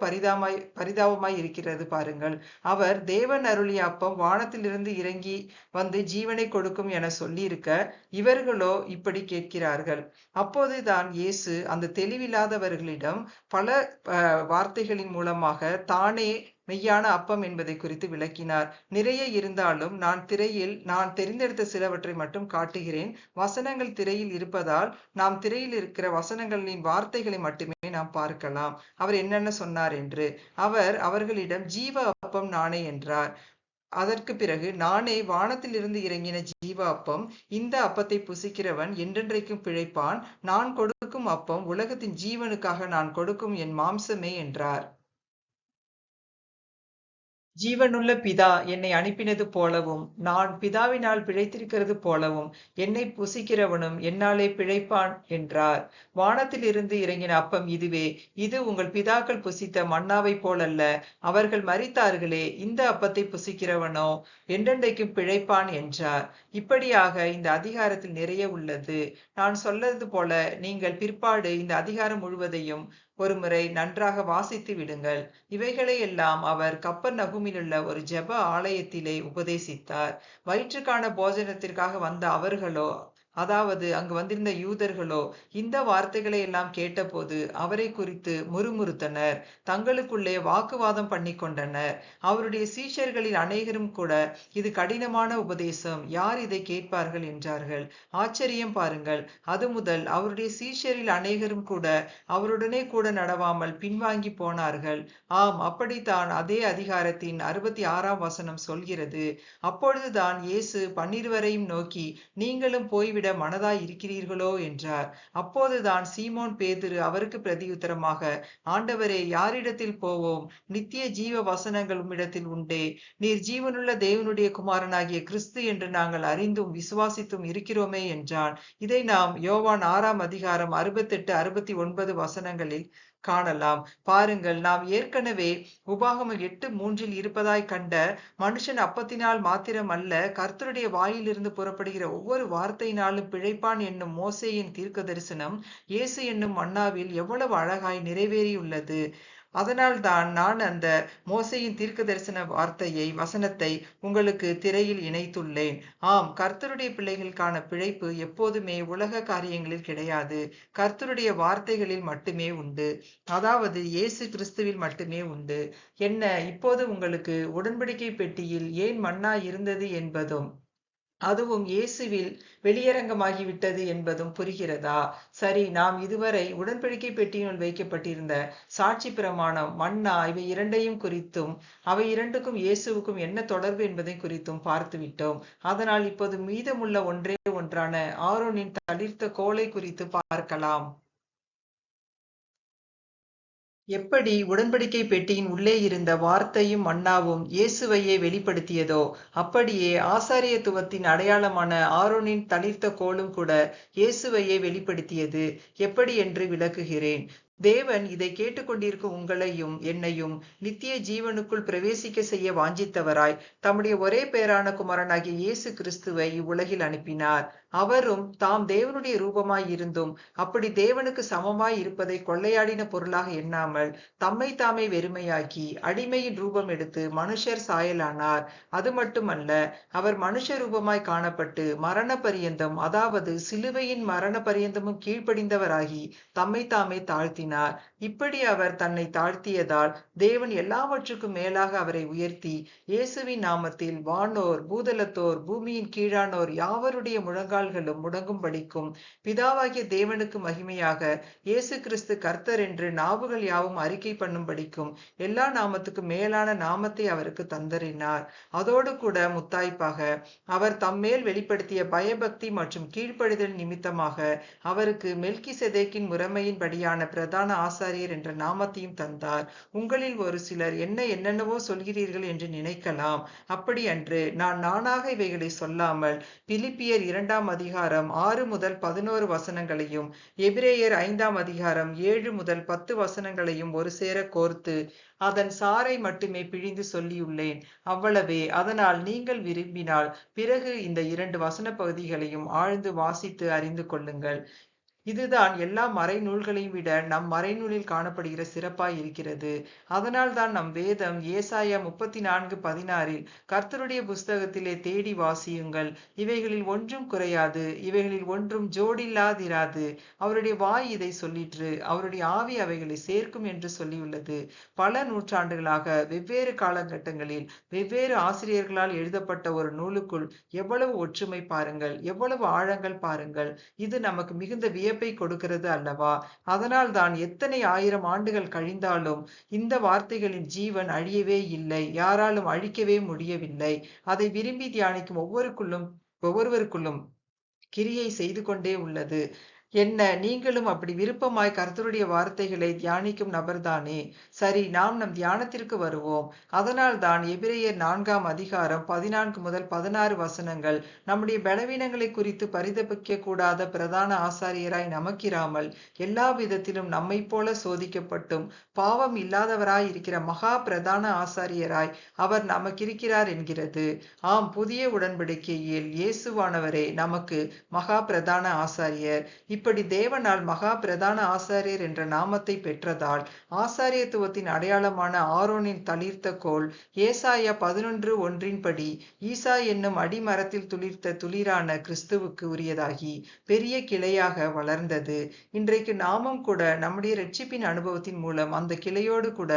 Speaker 1: பரிதாபமாய் இருக்கிறது பாருங்கள். அவர் தேவன் அருளிய அப்பம் வானத்திலிருந்து இறங்கி வந்து ஜீவனை கொடுக்கும் என சொல்லியிருக்க, இவர்களோ இப்படி கேட்கிறார்கள். அப்போதுதான் இயேசு அந்த தெளிவில்லாதவர்களிடம் பல வார்த்தைகளின் மூலமாக தானே மெய்யான அப்பம் என்பதை குறித்து விளக்கினார். நிறைய இருந்தாலும் நான் தெரிந்தெடுத்த சிலவற்றை மட்டும் காட்டுகிறேன். வசனங்கள் திரையில் இருப்பதால் நாம் திரையில் இருக்கிற வசனங்களின் வார்த்தைகளை மட்டுமே நாம் பார்க்கலாம். அவர் என்னென்ன சொன்னார் என்று. அவர் அவர்களிடம் ஜீவ அப்பம் நானே என்றார். அதற்கு பிறகு, நானே வானத்திலிருந்து இறங்கின ஜீவ அப்பம். இந்த அப்பத்தை புசிக்கிறவன் என்றென்றைக்கும் பிழைப்பான். நான் கொடுக்கும் அப்பம் உலகத்தின் ஜீவனுக்காக நான் கொடுக்கும் என் மாம்சமே என்றார். ஜீவனுள்ள பிதா என்னை அனுப்பினது போலவும், நான் பிதாவினால் பிழைத்திருக்கிறது போலவும், என்னை புசிக்கிறவனும் என்னாலே பிழைப்பான் என்றார். வானத்திலிருந்து இறங்கின அப்பம் இதுவே. இது உங்கள் பிதாக்கள் புசித்த மன்னாவை போலல்ல. அவர்கள் மரித்தார்களே. இந்த அப்பத்தை புசிக்கிறவனோ என்றென்றைக்கும் பிழைப்பான் என்றார். இப்படியாக இந்த அதிகாரத்தில் நிறைய உள்ளது. நான் சொல்லது போல நீங்கள் பிற்பாடு இந்த அதிகாரம் முழுவதையும் ஒருமுறை நன்றாக வாசித்து விடுங்கள். இவைகளை எல்லாம் அவர் கப்பர்நகூமிலுள்ள ஒரு ஜெப ஆலயத்திலே உபதேசித்தார். வயிற்றுக்கான போஜனத்திற்காக வந்த அவர்களோ, அதாவது அங்கு வந்திருந்த யூதர்களோ, இந்த வார்த்தைகளை எல்லாம் கேட்டபோது அவரை குறித்து முறுமுறுத்தனர், தங்களுக்குள்ளே வாக்குவாதம் பண்ணி கொண்டனர். அவருடைய சீஷர்களில் அநேகரும் கூட, இது கடினமான உபதேசம், யார் இதை கேட்பார்கள் என்றார்கள். ஆச்சரியம் பாருங்கள். அது முதல் அவருடைய சீஷரில் அநேகரும் கூட அவருடனே கூட நடவாமல் பின்வாங்கி போனார்கள். ஆம், அப்படித்தான் அதே அதிகாரத்தின் 66ஆம் வசனம் சொல்கிறது. அப்பொழுதுதான் இயேசு 12 நோக்கி, நீங்களும் போய்விட மனதாய் இருக்கிறீர்களோ என்றார். அப்போதுதான் சீமோன் பேதுரு அவருக்கு பிரதியுத்தரமாக, ஆண்டவரே, யாரிடத்தில் போவோம்? நித்திய ஜீவ வசனங்கள் உம்மிடத்தில் உண்டே. நீர் ஜீவனுள்ள தேவனுடைய குமாரனாகிய கிறிஸ்து என்று நாங்கள் அறிந்தும் விசுவாசித்தும் இருக்கிறோமே என்றான். இதை நாம் யோவான் 6ஆம் அதிகாரம் 68-69 வசனங்களில் காணலாம். பாருங்கள், நாம் ஏற்கனவே உபாகமம் 8:3 இருப்பதாய் கண்ட மனுஷன் அப்பத்தினால் மாத்திரம் அல்ல, கர்த்தருடைய வாயிலிருந்து புறப்படுகிற ஒவ்வொரு வார்த்தையினாலும் பிழைப்பான் என்னும் மோசேயின் தீர்க்க தரிசனம் இயேசு என்னும் மன்னாவில் எவ்வளவு அழகாய் நிறைவேறியுள்ளது. அதனால் தான் நான் அந்த மோசேயின் தீர்க்க தரிசன வசனத்தை உங்களுக்கு திரையில் இணைத்துள்ளேன். ஆம், கர்த்தருடைய பிள்ளைகளுக்கான பிழைப்பு எப்போதுமே உலக காரியங்களில் கிடையாது. கர்த்தருடைய வார்த்தைகளில் மட்டுமே உண்டு. அதாவது இயேசு கிறிஸ்துவில் மட்டுமே உண்டு. என்ன, இப்போது உங்களுக்கு உடன்படிக்கை பெட்டியில் ஏன் மன்னா இருந்தது என்பதும் அதுவும் இயேசுவில் வெளியரங்கமாகிவிட்டது என்பதும் புரிகிறதா? சரி, நாம் இதுவரை உடன்படிக்கை பெட்டியினுள் வைக்கப்பட்டிருந்த சாட்சி பிரமாணம், மன்னா, இவை இரண்டையும் குறித்தும் அவை இரண்டுக்கும் இயேசுவுக்கும் என்ன தொடர்பு என்பதை குறித்தும் பார்த்துவிட்டோம். அதனால் இப்போது மீதமுள்ள ஒன்றே ஒன்றான ஆரோனின் தளிர்த்த கோலை குறித்து பார்க்கலாம். எப்படி உடன்படிக்கை பெட்டியின் உள்ளே இருந்த வார்த்தையும் மன்னாவும் இயேசுவையே வெளிப்படுத்தியதோ, அப்படியே ஆசாரியத்துவத்தின் அடையாளமான ஆரோனின் தளிர்த்த கோலும் கூட இயேசுவையே வெளிப்படுத்தியது. எப்படி என்று விளக்குகிறேன். தேவன் இதை கேட்டுக்கொண்டிருக்கும் உங்களையும் என்னையும் நித்திய ஜீவனுக்குள் பிரவேசிக்க செய்ய வாஞ்சித்தவராய் தம்முடைய ஒரே பேரான குமாரனாகிய இயேசு கிறிஸ்துவை இவ்வுலகில் அனுப்பினார். அவரும் தாம் தேவனுடைய ரூபமாய் இருந்தும் அப்படி தேவனுக்கு சமமாய் இருப்பதை கொள்ளையாடின பொருளாக எண்ணாமல் தம்மை தாமே வெறுமையாக்கி அடிமையின் ரூபம் எடுத்து மனுஷர் சாயலானார். அது மட்டுமல்ல, அவர் மனுஷ ரூபமாய் காணப்பட்டு மரண பரியந்தம், அதாவது சிலுவையின் மரண பரியந்தமும் கீழ்ப்படிந்தவராகி தம்மை தாமே தாழ்த்தினார். இப்படி அவர் தன்னை தாழ்த்தியதால் தேவன் எல்லாவற்றுக்கும் மேலாக அவரை உயர்த்தி இயேசுவின் நாமத்தில் வானோர், பூதலத்தோர், பூமியின் கீழானோர் யாவருடைய முழங்கால்களும் முடங்கும்படிக்கும் பிதாவாகிய தேவனுக்கு மகிமையாக இயேசு கிறிஸ்து கர்த்தர் என்று நாவுகள் யாவும் அறிக்கை பண்ணும்படிக்கும் எல்லா நாமத்துக்கும் மேலான நாமத்தை அவருக்கு தந்தறினார். அதோடு கூட முத்தாய்ப்பாக அவர் தம்மேல் வெளிப்படுத்திய பயபக்தி மற்றும் கீழ்ப்படிதல் நிமித்தமாக அவருக்கு மெல்கிசெதேக்கின் முறைமையின்படியான பிரதான ஆசாரியர் என்ற நாமத்தையும் தந்தார். உங்களில் ஒரு சிலர் என்னென்னவோ சொல்கிறீர்கள் என்று நினைக்கலாம். அப்படி அன்று. நானாக இவைகளை சொல்லாமல் பிலிப்பியர் 2ஆம் அதிகாரம் 6 முதல் 11 வசனங்களையும் எபிரேயர் 5ஆம் அதிகாரம் 7 முதல் 10 வசனங்களையும் ஒரு சேர கோர்த்து அதன் சாரை மட்டுமே பிழிந்து சொல்லியுள்ளேன். அவ்வளவே. அதனால் நீங்கள் விரும்பினால் பிறகு இந்த 2 வசன பகுதிகளையும் ஆழ்ந்து வாசித்து அறிந்து கொள்ளுங்கள். இதுதான் எல்லா மறைநூல்களையும் விட நம் மறைநூலில் காணப்படுகிற சிறப்பாய் இருக்கிறது. அதனால் தான் நம் வேதம் ஏசாயா 34:16 கர்த்தருடைய புஸ்தகத்திலே தேடி வாசியுங்கள், இவைகளில் ஒன்றும் குறையாது, இவைகளில் ஒன்றும் ஜோடில்லாதிராது. அவருடைய வாய் இதை சொல்லிற்று, அவருடைய ஆவி அவைகளை சேர்க்கும் என்று சொல்லியுள்ளது. பல நூற்றாண்டுகளாக வெவ்வேறு காலகட்டங்களில் வெவ்வேறு ஆசிரியர்களால் எழுதப்பட்ட ஒரு நூலுக்குள் எவ்வளவு ஒற்றுமை பாருங்கள், எவ்வளவு ஆழங்கள் பாருங்கள். இது நமக்கு மிகுந்த வியப்பை கொடுக்கிறது அல்லவா? அதனால் தான் எத்தனை 1000 ஆண்டுகள் கழிந்தாலும் இந்த வார்த்தைகளின் ஜீவன் அழியவே இல்லை, யாராலும் அழிக்கவே முடியவில்லை. அதை விரும்பி தியானிக்கும் ஒவ்வொருவருக்குள்ளும் கிரியை செய்து கொண்டே உள்ளது. என்ன, நீங்களும் அப்படி விருப்பமாய் கர்த்தருடைய வார்த்தைகளை தியானிக்கும் நபர்தானே? சரி, நாம் நம் தியானத்திற்கு வருவோம். அதனால் தான் எபிரேயர் 4ஆம் அதிகாரம் 14 முதல் 16 வசனங்கள் நம்முடைய பலவீனங்களை குறித்து பரிதபிக்க கூடாத பிரதான ஆசாரியராய் நமக்கிராமல் எல்லா விதத்திலும் நம்மை போல சோதிக்கப்பட்டும் பாவம் இல்லாதவராய் இருக்கிற மகா பிரதான ஆசாரியராய் அவர் நமக்கிருக்கிறார் என்கிறது. ஆம், புதிய உடன்படிக்கையில் இயேசுவானவரே நமக்கு மகா பிரதான ஆசாரியர். இப்படி தேவனால் மகா பிரதான ஆசாரியர் என்ற நாமத்தை பெற்றதால் ஆசாரியத்துவத்தின் அடையாளமான ஆரோனின் தளிர்த்த கோல் ஏசாயா 11:1 படி ஈசா என்னும் அடிமரத்தில் துளிர்த்த துளிரான கிறிஸ்துவுக்கு உரியதாகி பெரிய கிளையாக வளர்ந்தது. இன்றைக்கு நாமும் கூட நம்முடைய இரட்சிப்பின் அனுபவத்தின் மூலம் அந்த கிளையோடு கூட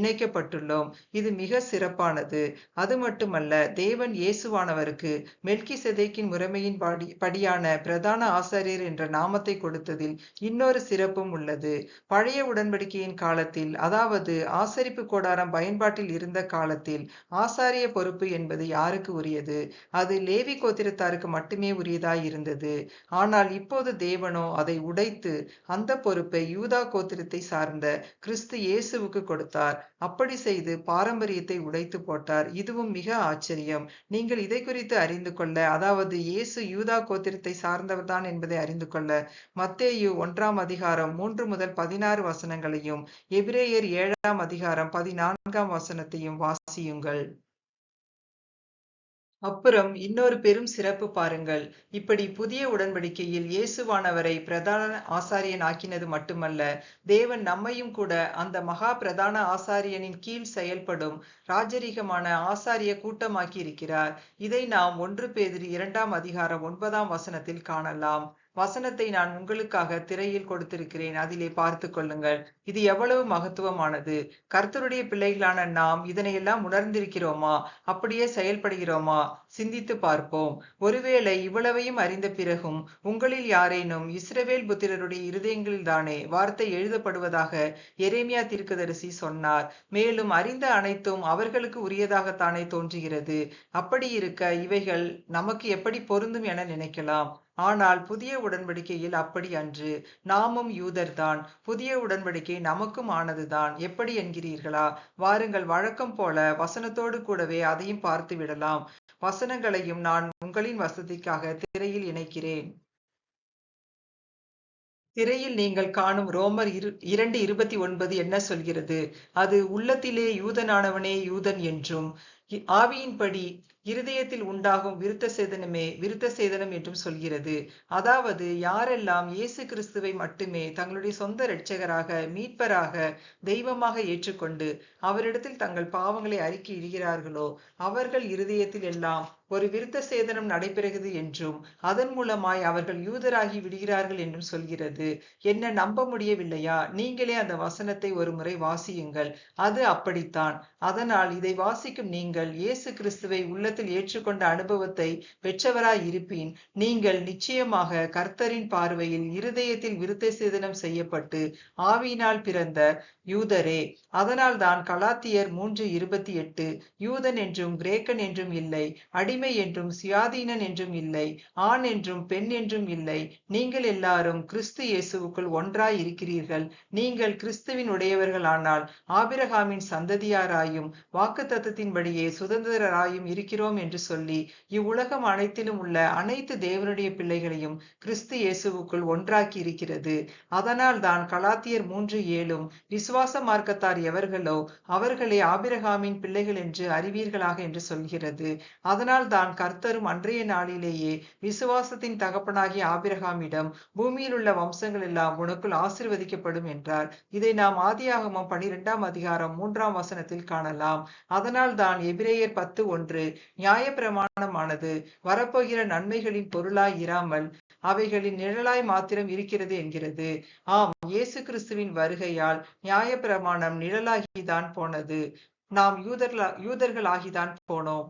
Speaker 1: இணைக்கப்பட்டுள்ளோம். இது மிக சிறப்பானது. அது மட்டுமல்ல, தேவன் இயேசுவானவருக்கு மெல்கிசெதேக்கின் முறைமையின் படியான பிரதான ஆசாரியர் என்ற நாமத்தை கொடுத்ததில் இன்னொரு சிறப்பும் உள்ளது. பழைய உடன்படிக்கையின் காலத்தில், அதாவது ஆசரிப்பு கூடாரம் பயன்பாட்டில் இருந்த காலத்தில் ஆசாரிய பொறுப்பு என்பது யாருக்கு உரியது? அது லேவி கோத்திரத்தாருக்கு மட்டுமே உரியதாய் இருந்தது. ஆனால் இப்போது தேவனோ அதை உடைத்து அந்த பொறுப்பை யூதா கோத்திரத்தை சார்ந்த கிறிஸ்து இயேசுவுக்கு கொடுத்தார். அப்படி செய்து பாரம்பரியத்தை உடைத்து போட்டார். இதுவும் மிக ஆச்சரியம். நீங்கள் இதை குறித்து அறிந்து கொள்ள, அதாவது இயேசு யூதா கோத்திரத்தை சார்ந்தவர்தான் என்பதை அறிந்து கொள்ள மத்தேயு 1ஆம் அதிகாரம் 3 முதல் 16 வசனங்களையும் எபிரேயர் 7ஆம் அதிகாரம் 14ஆம் வசனத்தையும் வாசியுங்கள். அப்புறம் இன்னொரு பெரும் சிறப்பு பாருங்கள். இப்படி புதிய உடன்படிக்கையில் இயேசுவானவரை பிரதான ஆசாரியன் ஆக்கினது மட்டுமல்ல, தேவன் நம்மையும் கூட அந்த மகா பிரதான ஆசாரியனின் கீழ் செயல்படும் ராஜரீகமான ஆசாரிய கூட்டமாக்கி இருக்கிறார். இதை நாம் 1 பேதுரு 2ஆம் அதிகாரம் 9ஆம் வசனத்தில் காணலாம். வசனத்தை நான் உங்களுக்காக திரையில் கொடுத்திருக்கிறேன், அதிலே பார்த்து கொள்ளுங்கள். இது எவ்வளவு மகத்துவமானது! கர்த்தருடைய பிள்ளைகளான நாம் இதனையெல்லாம் உணர்ந்திருக்கிறோமா? அப்படியே செயல்படுகிறோமா? சிந்தித்து பார்ப்போம். ஒருவேளை இவ்வளவையும் அறிந்த பிறகும் உங்களில் யாரேனும் இஸ்ரவேல் புத்திரருடைய இருதயங்களில் தானே வார்த்தை எழுதப்படுவதாக எரேமியா தீர்க்கதரிசி சொன்னார். மேலும் அறிந்த அனைத்தும் அவர்களுக்கு உரியதாகத்தானே தோன்றுகிறது. அப்படி இருக்க இவைகள் நமக்கு எப்படி பொருந்தும் என நினைக்கலாம். ஆனால் புதிய உடன்படிக்கையில் அப்படி அன்று. நாமும் யூதர்தான். புதிய உடன்படிக்கை நமக்கும் ஆனதுதான். எப்படி என்கிறீர்களா? வாருங்கள், வழக்கம் போல வசனத்தோடு கூடவே அதையும் பார்த்து விடலாம். வசனங்களையும் நான் உங்களின் வசதிக்காக திரையில் இணைக்கிறேன். திரையில் நீங்கள் காணும் ரோமர் 2:29 என்ன சொல்கிறது? அது உள்ளத்திலே யூதனானவனே யூதன் என்றும், ஆவியின்படி இருதயத்தில் உண்டாகும் விருத்த சேதனமே விருத்த சேதனம் என்றும் சொல்கிறது. அதாவது யாரெல்லாம் இயேசு கிறிஸ்துவை மட்டுமே தங்களுடைய சொந்த இரட்சகராக, மீட்பராக, தெய்வமாக ஏற்றுக்கொண்டு அவரிடத்தில் தங்கள் பாவங்களை அறிக்கையிடுகிறார்களோ அவர்கள் இருதயத்தில் எல்லாம் ஒரு விருத்த சேதனம் நடைபெறுகிறது என்றும், அதன் மூலமாய் அவர்கள் யூதராகி விடுகிறார்கள் என்றும் சொல்கிறது. என்ன நம்ப முடியவில்லையா? நீங்களே அந்த வசனத்தை ஒரு முறை வாசியுங்கள். அது அப்படித்தான். அதனால் இதை வாசிக்கும் நீங்கள் இயேசு கிறிஸ்துவை உள்ளத்தில் ஏற்றுக்கொண்ட அனுபவத்தை பெற்றவராய் இருப்பின், நீங்கள் நிச்சயமாக கர்த்தரின் பார்வையில் இருதயத்தில் விருத்த சேதனம் செய்யப்பட்டு ஆவியினால் பிறந்த யூதரே. அதனால் தான் கலாத்தியர் 3:28 யூதன் என்றும் கிரேக்கன் என்றும் இல்லை, அடிமை என்றும் சுயாதீனன் என்றும் இல்லை, ஆண் என்றும் பெண் என்றும் இல்லை, நீங்கள் எல்லாரும் கிறிஸ்து இயேசுவுக்குள் ஒன்றாய் இருக்கிறீர்கள். நீங்கள் கிறிஸ்துவின் உடையவர்களானால் ஆபிரகாமின் சந்ததியாராயும் வாக்குத்தத்தத்தின்படியே சுதந்திரராயும் இருக்கிறோம் என்று சொல்லி இவ்வுலகம் அனைத்திலும் உள்ள அனைத்து தேவனுடைய பிள்ளைகளையும் கிறிஸ்து இயேசுவுக்குள் ஒன்றாக்கி இருக்கிறது. அதனால் தான் கலாத்தியர் 3:7 விசுவாச மார்க்கத்தார் எவர்களோ அவர்களே ஆபிரகாமின் பிள்ளைகள் என்று அறிவீர்களாக என்று சொல்கிறது. அதனால் தான் கர்த்தரும் அன்றைய நாளிலேயே விசுவாசத்தின் தகப்பனாகிய ஆபிரகாமிடம் பூமியில் உள்ள வம்சங்கள் எல்லாம் உனக்குள் ஆசீர்வதிக்கப்படும் என்றார். இதை நாம் ஆதியாகமம் 12ஆம் அதிகாரம் 3ஆம் வசனத்தில் காணலாம். அதனால் தான் எபிரேயர் 10:1 நியாயப்பிரமாணமானது வரப்போகிற நன்மைகளின் பொருளாய் இராமல் அவைகளின் நிழலாய் மாத்திரம் இருக்கிறது என்கிறது. ஆம், இயேசு கிறிஸ்துவின் வருகையால் நியாயப்பிரமாணம் நிழலாகிதான் போனது. நாம் யூதர்களாகிதான் போனோம்.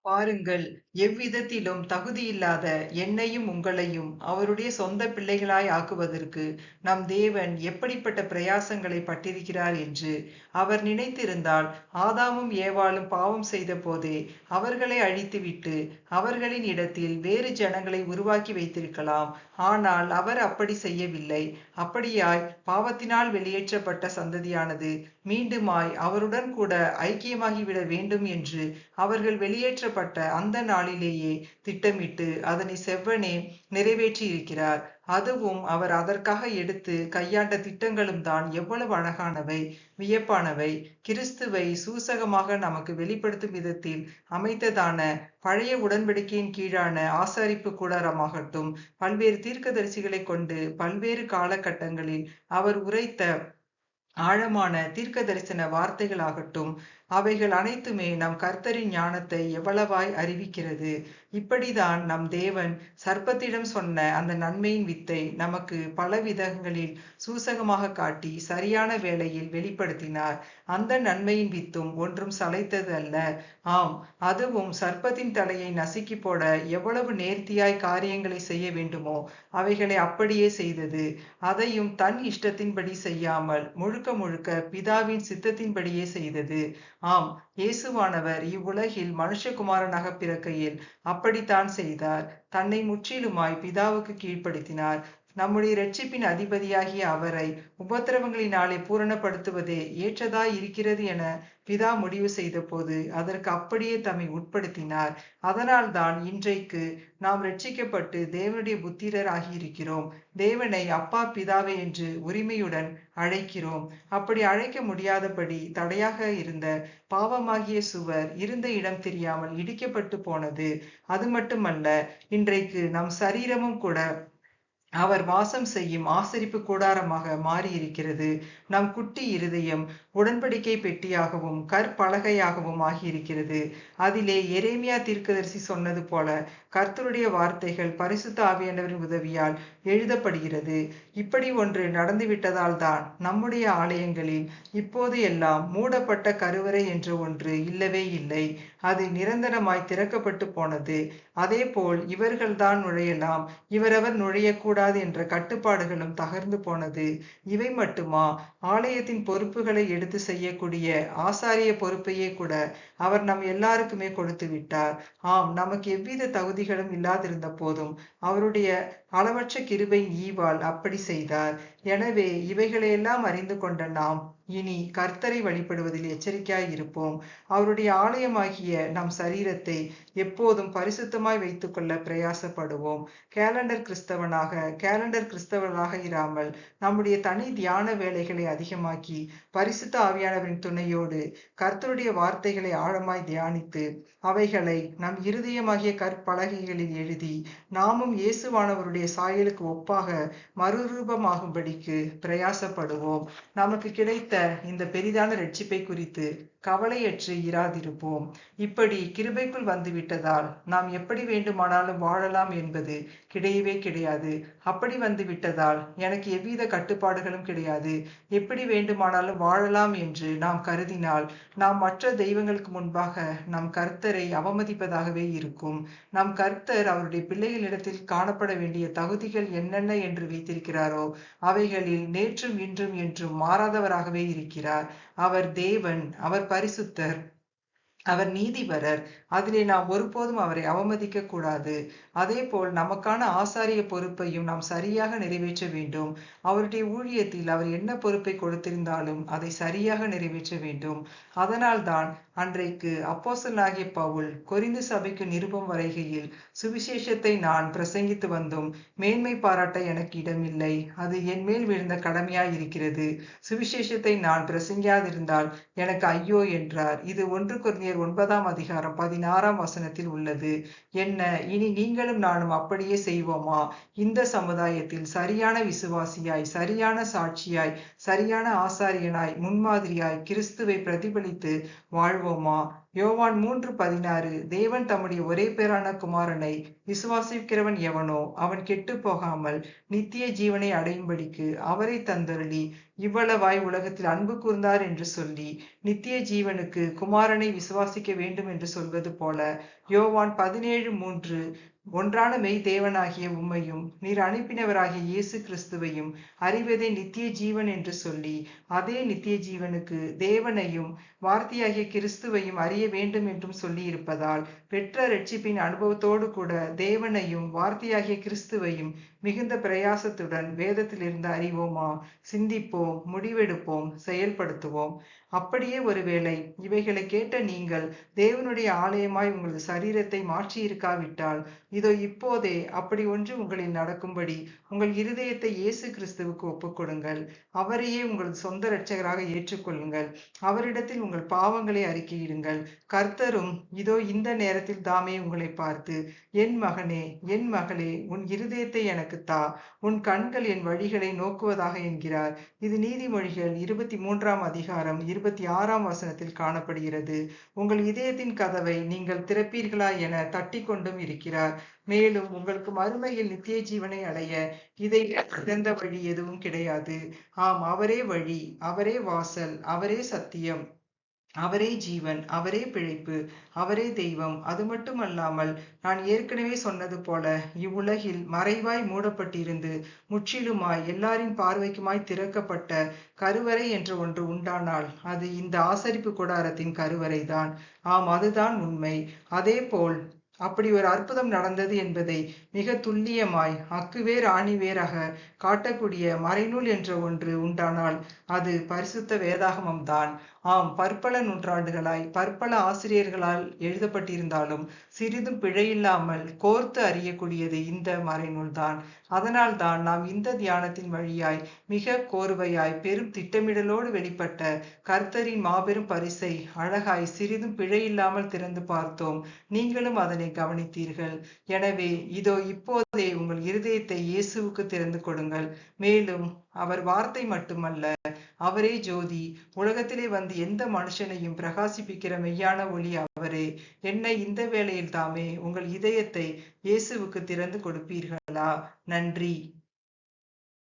Speaker 1: பாருங்கள், எவ்விதத்திலும் தகுதியில்லாத என்னையும் உங்களையும் அவருடைய சொந்த பிள்ளைகளாய் ஆக்குவதற்கு நம் தேவன் எப்படிப்பட்ட பிரயாசங்களை பட்டிருக்கிறார் என்று. அவர் நினைத்திருந்தால் ஆதாமும் ஏவாளும் பாவம் செய்த போதே அவர்களை அழித்துவிட்டு அவர்களின் இடத்தில் வேறு ஜனங்களை உருவாக்கி வைத்திருக்கலாம். ஆனால் அவர் அப்படி செய்யவில்லை. அப்படியாய் பாவத்தினால் வெளியேற்றப்பட்ட சந்ததியானது மீண்டுமாய் அவருடன் கூட ஐக்கியமாகிவிட வேண்டும் என்று அவர்கள் வெளியேற்றப்பட்ட அந்த நாளிலேயே திட்டமிட்டு அதனை செவ்வனே நிறைவேற்றி இருக்கிறார். அதுவும் அவர் அதற்காக எடுத்து கையாண்ட திட்டங்களும் தான் எவ்வளவு அழகானவை, வியப்பானவை. கிறிஸ்துவை சூசகமாக நமக்கு வெளிப்படுத்தும் விதத்தில் அமைத்ததான பழைய உடன்படிக்கையின் கீழான ஆசாரிப்பு கூடாரமாகட்டும், பல்வேறு தீர்க்கதரிசிகளை கொண்டு பல்வேறு காலகட்டங்களில் அவர் உரைத்த ஆழமான தீர்க்க தரிசன வார்த்தைகளாகட்டும், அவைகள் அனைத்துமே நம் கர்த்தரின் ஞானத்தை எவ்வளவாய் அறிவிக்கிறது. இப்படிதான் நம் தேவன் சர்ப்பத்திடம் சொன்ன அந்த நன்மையின் வித்தை நமக்கு பல விதங்களில் சூசகமாக காட்டி சரியான வேளையில் வெளிப்படுத்தினார். அந்த நன்மையின் வித்தும் ஒன்றும் சளைத்தது அல்ல. ஆம், அதுவும் சர்ப்பத்தின் தலையை நசுக்கி போட எவ்வளவு நேர்த்தியாய் காரியங்களை செய்ய வேண்டுமோ அவைகளை அப்படியே செய்தது. அதையும் தன் இஷ்டத்தின்படி செய்யாமல் முழுக்க முழுக்க பிதாவின் சித்தத்தின்படியே செய்தது. ஆம், இயேசுவானவர் இவ்வுலகில் மனுஷகுமாரனாக பிறக்கையில் அப்படித்தான் செய்தார். தன்னை முற்றிலுமாய் பிதாவுக்கு கீழ்ப்படுத்தினார். நம்முடைய இரட்சிப்பின் அதிபதியாகிய அவரை உபத்திரவங்களினாலே பூரணப்படுத்துவதே ஏற்றதாய் இருக்கிறது என பிதா முடிவு செய்த போது அதற்கு அப்படியே தம்மை உட்படுத்தினார். அதனால் தான் இன்றைக்கு நாம் ரட்சிக்கப்பட்டு தேவனுடைய புத்திரர் ஆகியிருக்கிறோம். தேவனை அப்பா பிதாவே என்று உரிமையுடன் அழைக்கிறோம். அப்படி அழைக்க முடியாதபடி தடையாக இருந்த பாவமாகிய சுவர் இருந்த இடம் தெரியாமல் இடிக்கப்பட்டு போனது. அது மட்டுமல்ல, இன்றைக்கு நம் சரீரமும் கூட அவர் வாசம் செய்யும் ஆசரிப்பு கூடாரமாக மாறியிருக்கிறது. நம் குட்டி இருதயம் உடன்படிக்கை பெட்டியாகவும் கற்பலகையாகவும் ஆகியிருக்கிறது. அதிலே எரேமியா தீர்க்கதரிசி சொன்னது போல கர்த்தருடைய வார்த்தைகள் பரிசுத்த ஆவியானவரின் உதவியால் எழுதப்படுகிறது. இப்படி ஒன்று நடந்துவிட்டதால் தான் நம்முடைய ஆலயங்களில் இப்போது எல்லாம் மூடப்பட்ட கருவறை என்ற ஒன்று இல்லவே இல்லை. அது நிரந்தரமாய் திறக்கப்பட்டு போனது. அதே போல் இவர்கள்தான் நுழையலாம், இவரவர் நுழையக்கூடாது என்ற கட்டுப்பாடுகளும் தகர்ந்து போனது. இவை மட்டுமா, ஆலயத்தின் பொறுப்புகளை எடுத்து செய்யக்கூடிய ஆசாரிய பொறுப்பையே கூட அவர் நம் எல்லாருக்குமே கொடுத்து விட்டார். ஆம், நமக்கு எவ்வித தகுதிகளும் இல்லாதிருந்த போதும் அவருடைய அளவற்ற கிருபையின் ஈவால் அப்படி செய்தார். எனவே இவைகளையெல்லாம் அறிந்து கொண்ட நாம் இனி கர்த்தரை வழிபடுவதில் எச்சரிக்கையாயிருப்போம். அவருடைய ஆலயமாகிய நம் சரீரத்தை எப்போதும் பரிசுத்தமாய் வைத்துக்கொள்ள பிரயாசப்படுவோம். கேலண்டர் கிறிஸ்தவர்களாக இராமல் நம்முடைய தனி தியான வேலைகளை அதிகமாக்கி பரிசுத்த ஆவியானவரின் துணையோடு கர்த்தருடைய வார்த்தைகளை ஆழமாய் தியானித்து அவைகளை நம் இருதயமாகிய கற்பலகைகளில் எழுதி நாமும் இயேசுவானவருடைய சாயலுக்கு ஒப்பாக மறுரூபமாகும்படிக்கு பிரயாசப்படுவோம். நமக்கு கிடைத்த இந்த பெரிதான ரட்சிப்பை குறித்து கவலையற்று இராதிருப்போம். இப்படி கிருபைக்குள் வந்துவிட்டதால் நாம் எப்படி வேண்டுமானாலும் வாழலாம் என்பது கிடையவே கிடையாது. அப்படி வந்துவிட்டதால் எனக்கு எவ்வித கட்டுப்பாடுகளும் கிடையாது, எப்படி வேண்டுமானாலும் வாழலாம் என்று நாம் கருதினால் நாம் மற்ற தெய்வங்களுக்கு முன்பாக நம் கர்த்தரை அவமதிப்பதாகவே இருக்கும். நம் கர்த்தர் அவருடைய பிள்ளைகளிடத்தில் காணப்பட வேண்டிய தகுதிகள் என்னென்ன என்று வைத்திருக்கிறாரோ அவைகளில் நேற்றும் இன்றும் என்றும் மாறாதவராகவே இருக்கிறார். அவர் தேவன், அவர் பரிசுத்தர், அவர் நீதிபரர். அதிலே நாம் ஒருபோதும் அவரை அவமதிக்க கூடாது. அதே போல் நமக்கான ஆசாரிய பொறுப்பையும் நாம் சரியாக நிறைவேற்ற வேண்டும். அவருடைய ஊழியத்தில் அவர் என்ன பொறுப்பை கொடுத்திருந்தாலும் அதை சரியாக நிறைவேற்ற வேண்டும். அதனால்தான் அன்றைக்கு அப்போஸ்தலனாகிய பவுல் கொரிந்து சபைக்கு நிருபம் வரைகையில், சுவிசேஷத்தை நான் பிரசங்கித்து வந்தும் மேன்மை பாராட்ட எனக்கு இடமில்லை, அது என் மேல் விழுந்த கடமையாய் இருக்கிறது. சுவிசேஷத்தை நான் பிரசங்கியாதிருந்தால் எனக்கு ஐயோ என்றார். இது 1 கொரிந்தியர் 9ஆம் அதிகாரம் 16ஆம் வசனத்தில் உள்ளது. என்ன, இனி நீங்களும் நானும் அப்படியே செய்வோமா? இந்த சமுதாயத்தில் சரியான விசுவாசியாய், சரியான சாட்சியாய், சரியான ஆசாரியனாய், முன்மாதிரியாய் கிறிஸ்துவை பிரதிபலித்து வாழ்வோமா? யோவான் 3:16 தேவன் தம்முடைய ஒரே பேரான குமாரனை விசுவாசிக்கிறவன் எவனோ அவன் கெட்டு போகாமல் நித்திய ஜீவனை அடையும்படிக்கு அவரை தந்தருளி இவ்வளவாய் உலகத்தில் அன்பு கூர்ந்தார் என்று சொல்லி நித்திய ஜீவனுக்கு குமாரனை விசுவாசிக்க வேண்டும் என்று சொல்வது போல யோவான் 17:3 ஒன்றான மெய் தேவனாகிய உம்மையும் நீர் அனுப்பினவராகிய இயேசு கிறிஸ்துவையும் அறிவதே நித்திய ஜீவன் என்று சொல்லி அதே நித்திய ஜீவனுக்கு தேவனையும் வார்த்தையாகிய கிறிஸ்துவையும் அறிய வேண்டும் என்றும் சொல்லி இருப்பதால் பெற்ற ரட்சிப்பின் அனுபவத்தோடு கூட தேவனையும் வார்த்தையாகிய கிறிஸ்துவையும் மிகுந்த பிரயாசத்துடன் வேதத்திலிருந்து அறிவோமா? சிந்திப்போம், முடிவெடுப்போம், செயல்படுத்துவோம். அப்படியே ஒருவேளை இவைகளை கேட்ட நீங்கள் தேவனுடைய ஆலயமாய் உங்களது சரீரத்தை மாற்றி இருக்காவிட்டால் இதோ இப்போதே அப்படி ஒன்று உங்களில் நடக்கும்படி உங்கள் இருதயத்தை இயேசு கிறிஸ்துவுக்கு ஒப்புக்கொடுங்கள். அவரையே உங்களது சொந்த இரட்சகராக ஏற்றுக்கொள்ளுங்கள். அவரிடத்தில் உங்கள் பாவங்களை அறிக்கையிடுங்கள். கர்த்தரும் இதோ இந்த நேரத்தில் தாமே உங்களை பார்த்து, என் மகனே, என் மகளே, உன் இருதயத்தை எனக்கு தா, உன் கண்கள் என் வழிகளை நோக்குவதாக என்கிறார். இது நீதிமொழிகள் 23ஆம் அதிகாரம் 26ஆம் வசனத்தில் காணப்படுகிறது. உங்கள் இதயத்தின் கதவை நீங்கள் திறப்பீர்களா என தட்டி கொண்டும் இருக்கிறார். மேலும் உங்களுக்கு மறுமையில் நித்திய ஜீவனை அடைய இதை சிறந்த வழி எதுவும் கிடையாது. ஆம், அவரே வழி, அவரே வாசல், அவரே சத்தியம், அவரே ஜீவன், அவரே பிழைப்பு, அவரே தெய்வம். அது மட்டுமல்லாமல் நான் ஏற்கனவே சொன்னது போல இவ்வுலகில் மறைவாய் மூடப்பட்டிருந்து முற்றிலுமாய் எல்லாரின் பார்வைக்குமாய் திறக்கப்பட்ட கருவறை என்று ஒன்று உண்டானால் அது இந்த ஆசரிப்பு கூடாரத்தின் கருவறைதான். ஆம், அதுதான் உண்மை. அதே போல் அப்படி ஒரு அற்புதம் நடந்தது என்பதை மிக துல்லியமாய் அக்குவேர் ஆணிவேராக காட்டக்கூடிய மறைநூல் என்ற ஒன்று உண்டானால் அது பரிசுத்த வேதாகமம் தான். ஆம், பற்பல நூற்றாண்டுகளாய் பற்பல ஆசிரியர்களால் எழுதப்பட்டிருந்தாலும் சிறிதும் பிழையில்லாமல் கோர்த்து அறியக்கூடியது இந்த மறைநூல் தான். அதனால் தான் நாம் இந்த தியானத்தின் வழியாய் மிக கோர்வையாய் பெரும் திட்டமிடலோடு வெளிப்பட்ட கர்த்தரின் மாபெரும் பரிசை அழகாய் சிறிதும் பிழையில்லாமல் திறந்து பார்த்தோம். நீங்களும் அதனை கவனித்தீர்கள். எனவே இதோ இப்போதே உங்கள் இருதயத்தை இயேசுவுக்கு திறந்து கொடுங்கள். மேலும் அவர் வார்த்தை மட்டுமல்ல, அவரே ஜோதி. உலகத்திலே வந்து எந்த மனுஷனையும் பிரகாசிப்பிக்கிற மெய்யான ஒளி அவரே. என்னை இந்த வேளையில் தாமே உங்கள் இதயத்தை இயேசுவுக்கு திறந்து கொடுப்பீர்களா? நன்றி.